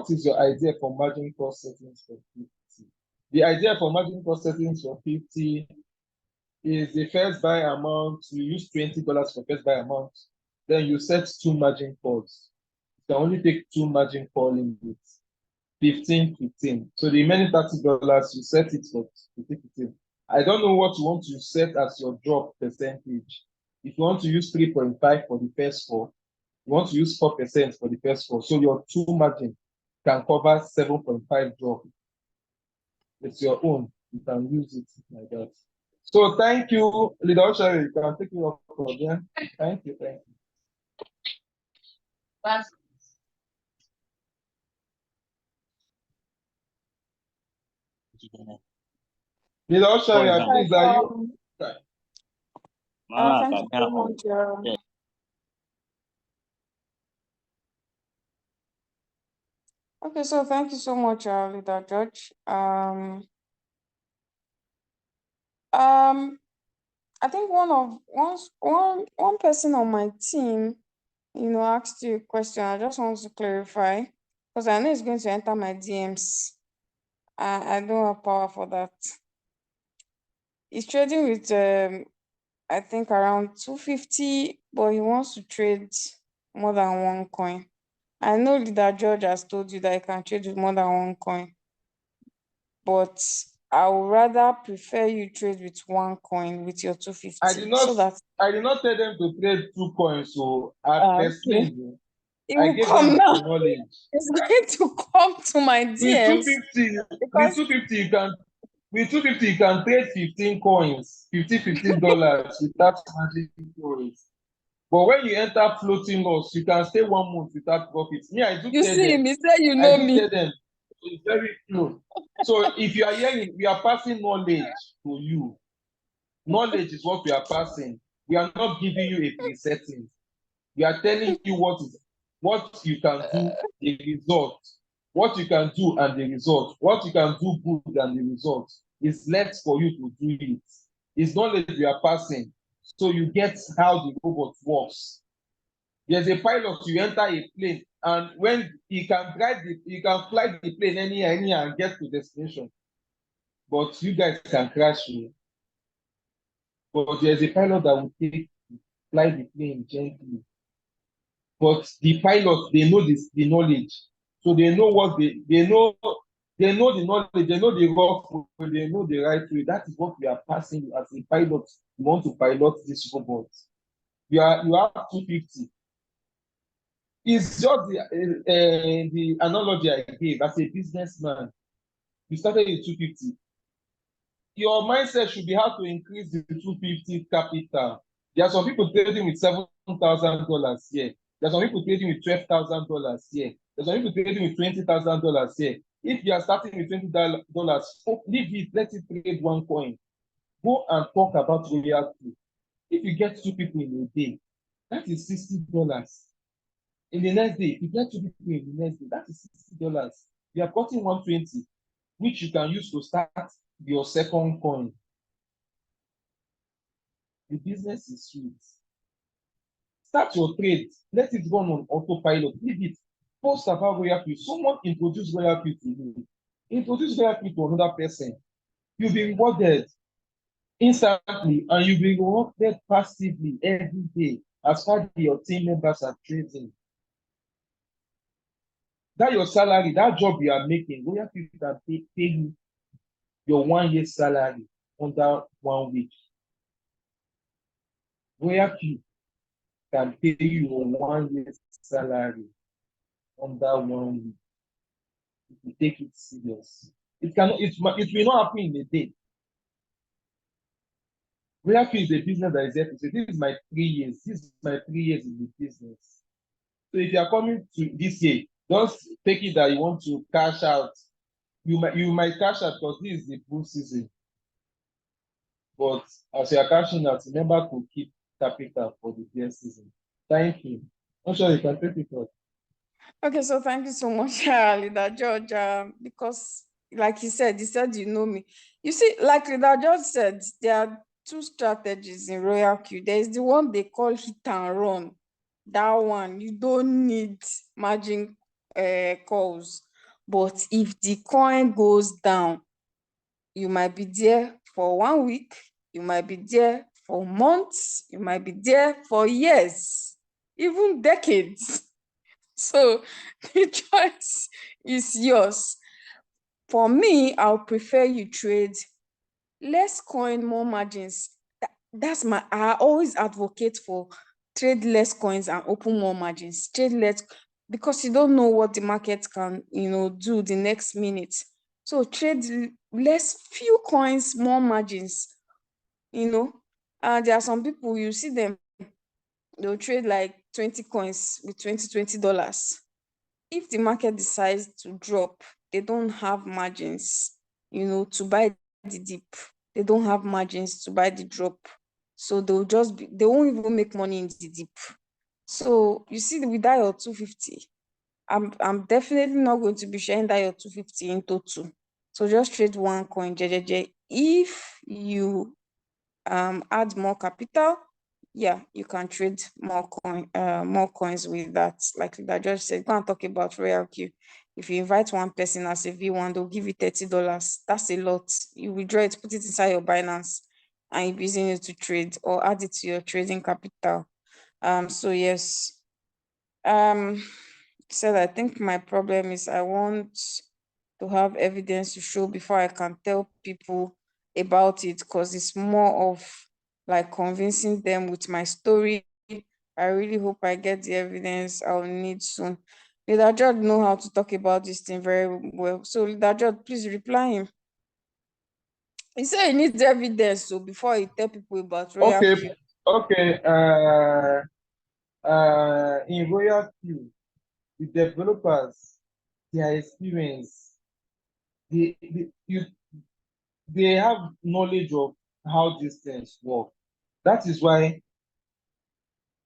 Speaker 2: is your idea for margin call settings for 50? The idea for margin call settings for 50 is the first buy amount. You use $20 for first buy amount. Then you set 2 margin calls. You can only take 2 margin call limits. 15. So the remaining $30, you set it for 15. I don't know what you want to set as your drop percentage. If you want to use 3.5 for the first 4, you want to use 4% for the first 4. So your 2 margin can cover 7.5 drop. It's your own. You can use it like that. So thank you, Leader Oshari. You can take it off again. Thank you. Leader Oshari, please, are you?
Speaker 1: Thank you so much. Okay, so thank you so much, Leader George. I think one person on my team, asked you a question. I just want to clarify because I know it's going to enter my DMs. I don't have power for that. He's trading with I think around 250, but he wants to trade more than one coin. I know Leader George has told you that you can trade with more than one coin, but I would rather prefer you trade with one coin with your 250.
Speaker 2: I did not tell them to trade 2 coins, so I've explained you.
Speaker 1: It will come now. It's going to come to my DMs.
Speaker 2: With 250, you can trade 15 coins, $15 without margin coins. But when you enter floating loss, you can stay 1 month without profits. Me, I do
Speaker 1: you
Speaker 2: tell
Speaker 1: see
Speaker 2: them.
Speaker 1: Me say you know me.
Speaker 2: Tell them it's very close. So if you are hearing, we are passing knowledge to you. Knowledge is what we are passing. We are not giving you a presetting. We are telling you what you can do, the result. What you can do and the result. What you can do good and the result is left for you to do it. It's knowledge we are passing. So you get how the robot works. There's a pilot, you enter a plane, and when he can fly the plane anywhere and get to destination. But you guys can crash you. But there's a pilot that will fly the plane gently. But the pilots, they know the knowledge. So they know what they know the knowledge, they know the rough way, they know the right way. That is what we are passing as a pilot. You want to pilot this robot. You have 250. It's just the analogy I gave as a businessman. You started with 250. Your mindset should be how to increase the 250 capital. There are some people trading with $7,000 here. There are some people trading with $12,000 here. There are some people trading with $20,000 here. If you are starting with $20, leave it, let it trade one coin. Go and talk about Royalq. If you get 2 people in a day, that is $60. In the next day, if you get 2 people in the next day, that is $60. You are cutting 120, which you can use to start your second coin. The business is sweet. Start your trade. Let it run on autopilot. Leave it. Post about Royalq. Someone introduce Royalq to you. Introduce Royalq to another person. You'll be rewarded instantly, and you'll be rewarded passively every day as far as your team members are trading. That your salary, that job you are making, Royalq can pay you your 1 year salary under 1 week. Royalq can pay you your 1 year salary under 1 week. If you take it serious, it will not happen in a day. Royalq is a business that is here to say, this is my 3 years. This is my 3 years in the business. So if you are coming to this year, don't take it that you want to cash out. You might cash out because this is the bull season. But as you are cashing out, remember to keep capital for the bear season. Thank you. I'm sure you can take it out.
Speaker 1: Okay, so thank you so much, Leader George. Because, like he said you know me. You see, like Leader George said, there are two strategies in Royalq. There is the one they call hit and run. That one, you don't need margin calls. But if the coin goes down, you might be there for 1 week, you might be there for months, you might be there for years, even decades. So the choice is yours. For me, I'll prefer you trade less coin, more margins. I always advocate for trade less coins and open more margins. Trade less because you don't know what the market can, do the next minute. So trade less, few coins, more margins. There are some people, you see them, they'll trade like 20 coins with $20. If the market decides to drop, they don't have margins, to buy the dip. They don't have margins to buy the drop. So they won't even make money in the dip. So you see, with that your 250, I'm definitely not going to be sharing that your 250 into two. So just trade one coin, JJJ. If you add more capital, yeah, you can trade more coins with that. Like I just said, go and talk about Royalq. If you invite one person as a V1, they'll give you $30. That's a lot. You withdraw it, put it inside your Binance, and you're using it to trade or add it to your trading capital. So yes. Said I think my problem is I want to have evidence to show before I can tell people about it, because it's more of like convincing them with my story. I really hope I get the evidence I'll need soon. Leader George know how to talk about this thing very well. So Leader George, please reply him. He said he needs evidence so before he tell people about Royalq.
Speaker 2: Okay. In Royalq, the developers, their experience, they have knowledge of how these things work. That is why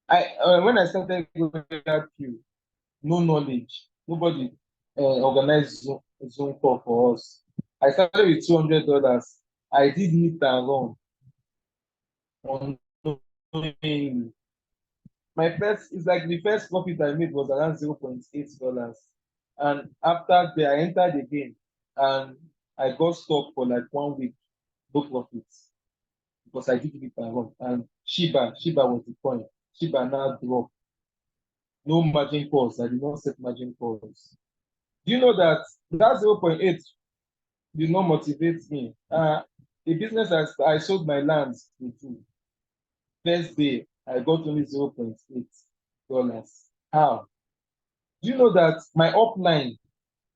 Speaker 2: when I started Royalq, no knowledge, nobody organized Zoom call for us. I started with $200. I did meet and run unknowingly. My first is like the first profit I made was around $0.8. And after that, I entered again and I got stuck for like 1 week, no profits, because I did it and run. And Shiba was the coin. Shiba now dropped. No margin calls. I did not set margin calls. Do you know that 0.8 did not motivate me? The business I sold my lands to do. First day, I got only $0.8. How? Do you know that my upline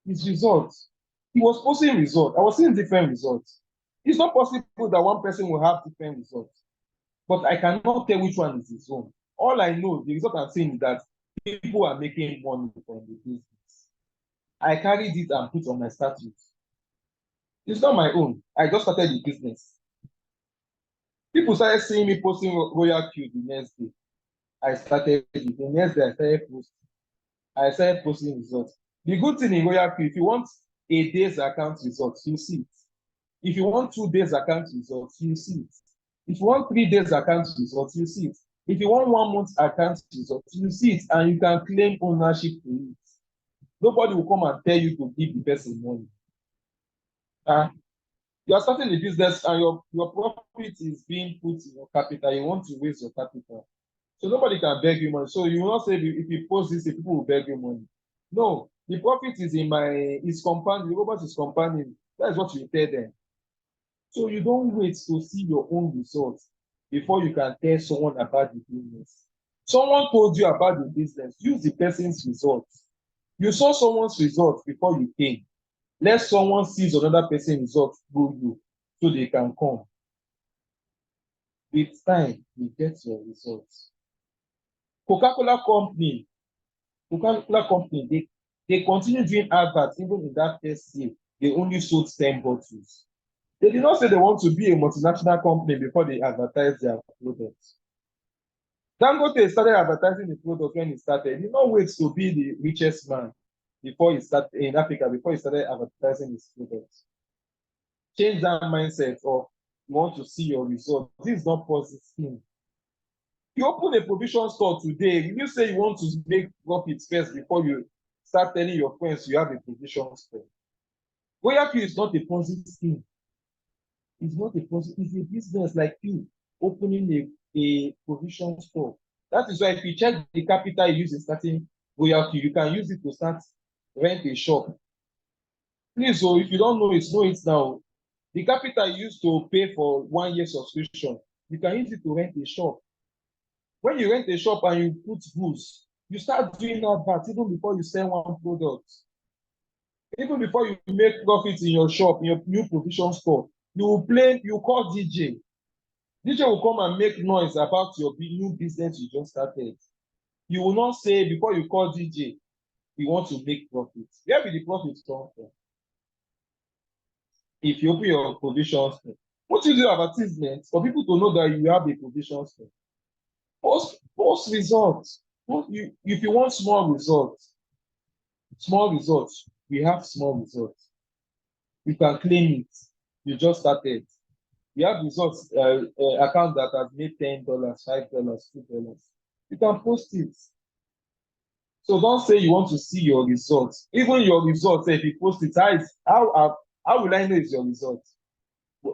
Speaker 2: is results? He was posting results. I was seeing different results. It's not possible that one person will have different results, but I cannot tell which one is his own. All I know, the result I'm seeing is that people are making money from the business. I carried it and put on my status. It's not my own. I just started the business. People started seeing me posting Royalq the next day. I started it. The next day I started posting results. The good thing in Royalq, if you want a day's account results, you see it. If you want 2 days account results, you see it. If you want 3 days account results, you see it. If you want 1 month account results, you see it, and you can claim ownership to it. Nobody will come and tell you to give the person money. You are starting a business and your profit is being put in your capital. You want to raise your capital. So nobody can beg you money. So you will not say if you post this, people will beg you money. No, the profit is compounding. The robot is compounding. That is what you tell them. So you don't wait to see your own results before you can tell someone about the business. Someone told you about the business. Use the person's results. You saw someone's results before you came. Let someone sees another person's results through you so they can come. With time, you get your results. Coca-Cola company Coca-Cola company, they continue doing adverts even in that first year. They only sold 10 bottles. They did not say they want to be a multinational company before they advertise their products. Dangote started advertising the product when he started. He did not wait to be the richest man before he started in Africa, before he started advertising his products. Change that mindset of you want to see your results. This is not positive. You open a provision store today, you say you want to make profits first before you start telling your friends you have a provision store. Royalq is not a positive scheme. It's not a positive, it's a business like you opening a provision store. That is why if you check the capital you use in starting Royalq, you can use it to start rent a shop. Please, so if you don't know it now. The capital you used to pay for 1 year subscription, you can use it to rent a shop. When you rent a shop and you put goods, you start doing adverts even before you sell one product. Even before you make profit in your shop, in your new provision store, you call DJ. DJ will come and make noise about your new business you just started. You will not say before you call DJ, you want to make profit. Where will the profit come from? If you open your provision store, what you do advertisements for people to know that you have a provision store. Post results. If you want small results, we have small results. You can claim it. You just started. We have results, account that has made $10, $5, $2. You can post it. So don't say you want to see your results. Even your results, if you post it, how will I know it's your results?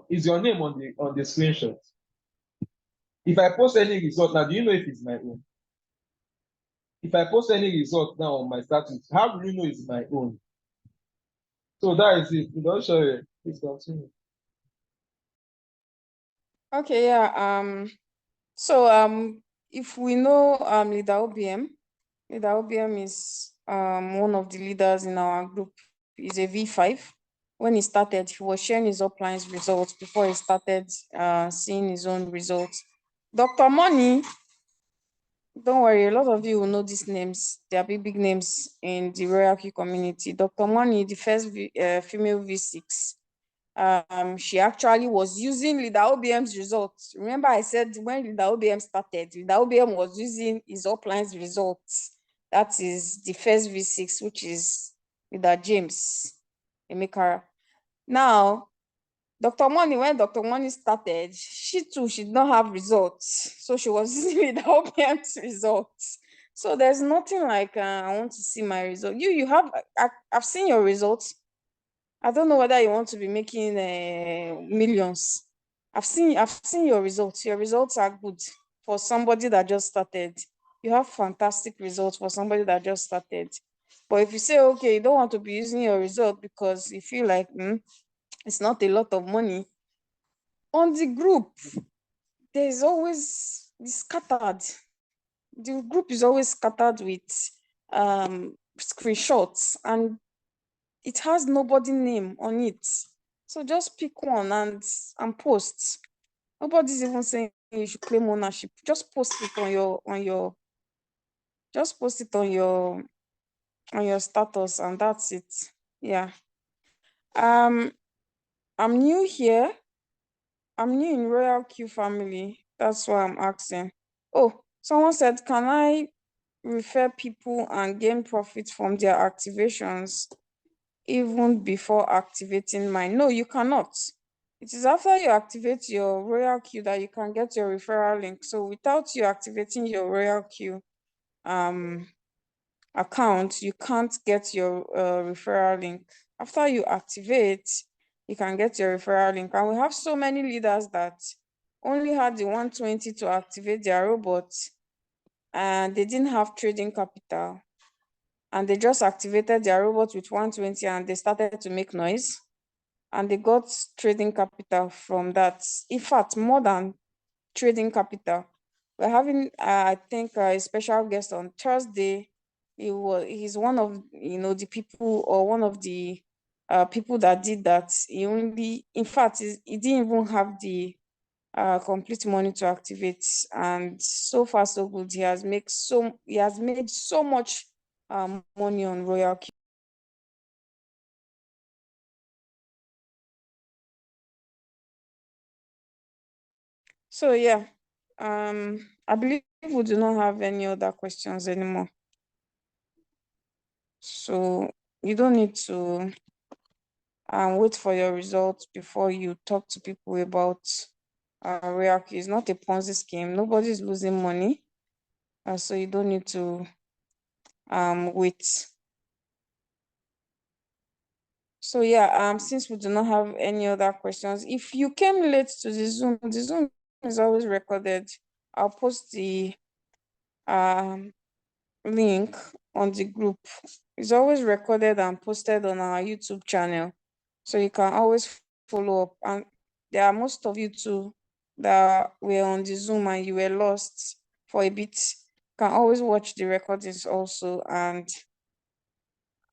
Speaker 2: Is your name on the screenshot? If I post any result now, do you know if it's my own? If I post any result now on my status, how will you know it's my own? So that is it. You don't show it. Please continue.
Speaker 1: Okay, yeah. So if we know leader OBM is one of the leaders in our group. He's a V5. When he started, he was sharing his uplines results before he started seeing his own results. Dr. Money, don't worry, a lot of you will know these names. They are big names in the Royalq community. Dr. Money, the first female V6. She actually was using leader OBM's results. Remember, I said when leader OBM started, leader OBM was using his uplines results. That is the first V6, which is leader James Emekara. Now, Dr. Money, when Dr. Money started, she too, she did not have results. So she was using leader OBM's results. So there's nothing like, I want to see my result. You have, I've seen your results. I don't know whether you want to be making millions. I've seen your results. Your results are good for somebody that just started. You have fantastic results for somebody that just started. But if you say, okay, you don't want to be using your result because you feel like it's not a lot of money, on the group, there's always scattered. The group is always scattered with screenshots, and it has nobody name on it. So just pick one and post. Nobody's even saying you should claim ownership. Just post it on your just post it on your status, and that's it. Yeah. I'm new here. I'm new in Royalq family. That's why I'm asking. Oh, someone said, can I refer people and gain profit from their activations even before activating mine? No, you cannot. It is after you activate your Royalq that you can get your referral link. So without you activating your Royalq account, you can't get your referral link. After you activate, you can get your referral link. And we have so many leaders that only had the 120 to activate their robots, and they didn't have trading capital. And they just activated their robot with 120 and they started to make noise. And they got trading capital from that. In fact, more than trading capital. We're having, I think, a special guest on Thursday. He's one of the people, or one of the people that did that. In fact, he didn't even have the complete money to activate, and so far so good. He has made so much money on Royalq. So yeah, I believe we do not have any other questions anymore. So you don't need to wait for your results before you talk to people about Royalq. It's not a Ponzi scheme. Nobody's losing money. So you don't need to wait. So yeah, since we do not have any other questions, if you came late to the Zoom is always recorded. I'll post the link on the group. It's always recorded and posted on our YouTube channel. So you can always follow up. And there are most of you too that were on the Zoom and you were lost for a bit. You can always watch the recordings also and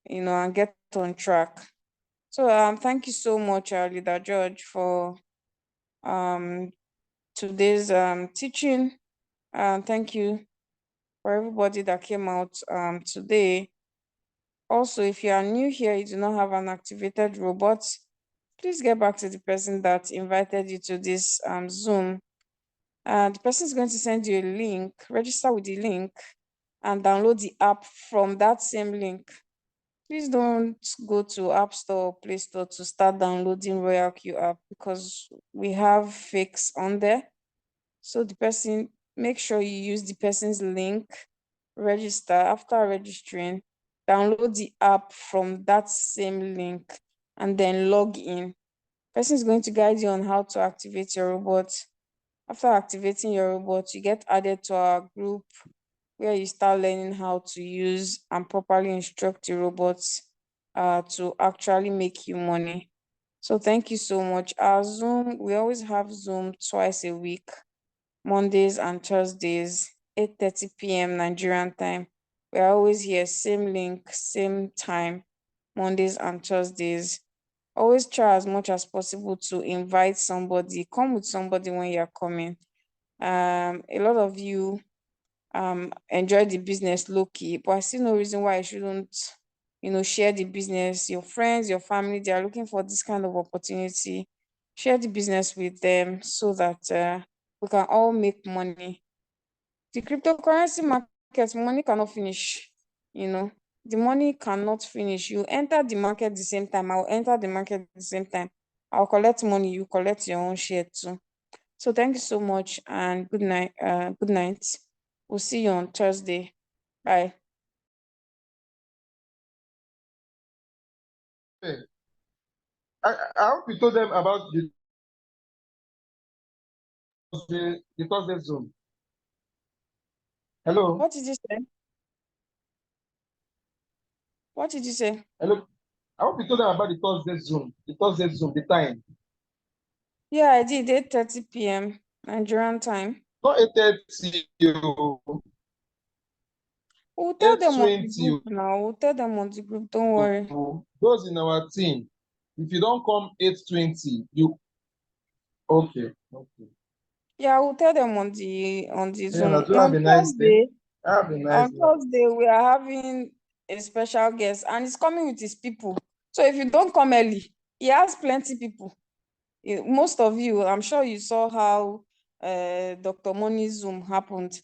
Speaker 1: and get on track. So thank you so much, Leader George, for today's teaching. And thank you for everybody that came out today. Also, if you are new here, you do not have an activated robot, please get back to the person that invited you to this Zoom. The person is going to send you a link. Register with the link and download the app from that same link. Please don't go to App Store or Play Store to start downloading Royalq app because we have fakes on there. So make sure you use the person's link, register. After registering, download the app from that same link and then log in. Person is going to guide you on how to activate your robot. After activating your robot, you get added to our group where you start learning how to use and properly instruct your robots to actually make you money. So thank you so much. Our Zoom, we always have Zoom twice a week, Mondays and Thursdays, 8:30 p.m. Nigerian time. We're always here, same link, same time, Mondays and Thursdays. Always try as much as possible to invite somebody, come with somebody when you're coming. A lot of you enjoy the business low-key, but I see no reason why I shouldn't, share the business. Your friends, your family, they are looking for this kind of opportunity. Share the business with them so that we can all make money. The cryptocurrency market, money cannot finish, the money cannot finish. You enter the market the same time, I'll enter the market the same time. I'll collect money, you collect your own share too. So thank you so much and good night. Good night. We'll see you on Thursday. Bye.
Speaker 2: Hey, I hope you told them about the Thursday Zoom. Hello.
Speaker 1: What did you say? What did you say?
Speaker 2: Hello. I hope you told them about the Thursday Zoom. The Thursday Zoom, the time.
Speaker 1: Yeah, I did. 8:30 p.m. Nigerian time.
Speaker 2: Not 8:30.
Speaker 1: We'll tell them on the
Speaker 2: 8:20.
Speaker 1: group now. We'll tell them on the group. Don't worry.
Speaker 2: Those in our team, if you don't come 8:20, you okay.
Speaker 1: Yeah, we'll tell them on the
Speaker 2: Yeah,
Speaker 1: Zoom.
Speaker 2: do have a nice day. Have a nice
Speaker 1: On
Speaker 2: day.
Speaker 1: Thursday, we are having a special guest and he's coming with his people. So if you don't come early, he has plenty people. Most of you, I'm sure you saw how Dr. Moni's Zoom happened.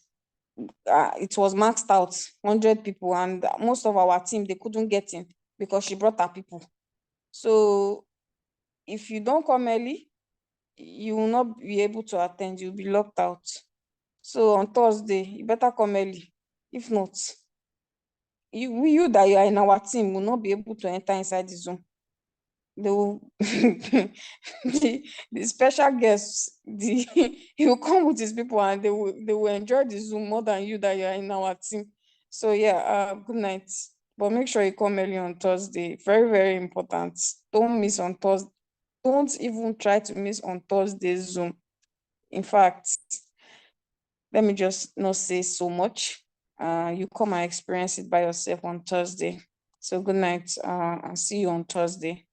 Speaker 1: It was maxed out, 100 people, and most of our team, they couldn't get in because she brought her people. So if you don't come early, you will not be able to attend. You'll be locked out. So on Thursday, you better come early. If not, you that you are in our team will not be able to enter inside the Zoom. They will the special guests, he will come with his people and they will enjoy the Zoom more than you that you are in our team. So yeah, good night. But make sure you come early on Thursday. Very, very important. Don't miss on Thursday. Don't even try to miss on Thursday's Zoom. In fact, let me just not say so much. You come and experience it by yourself on Thursday. So good night. And see you on Thursday.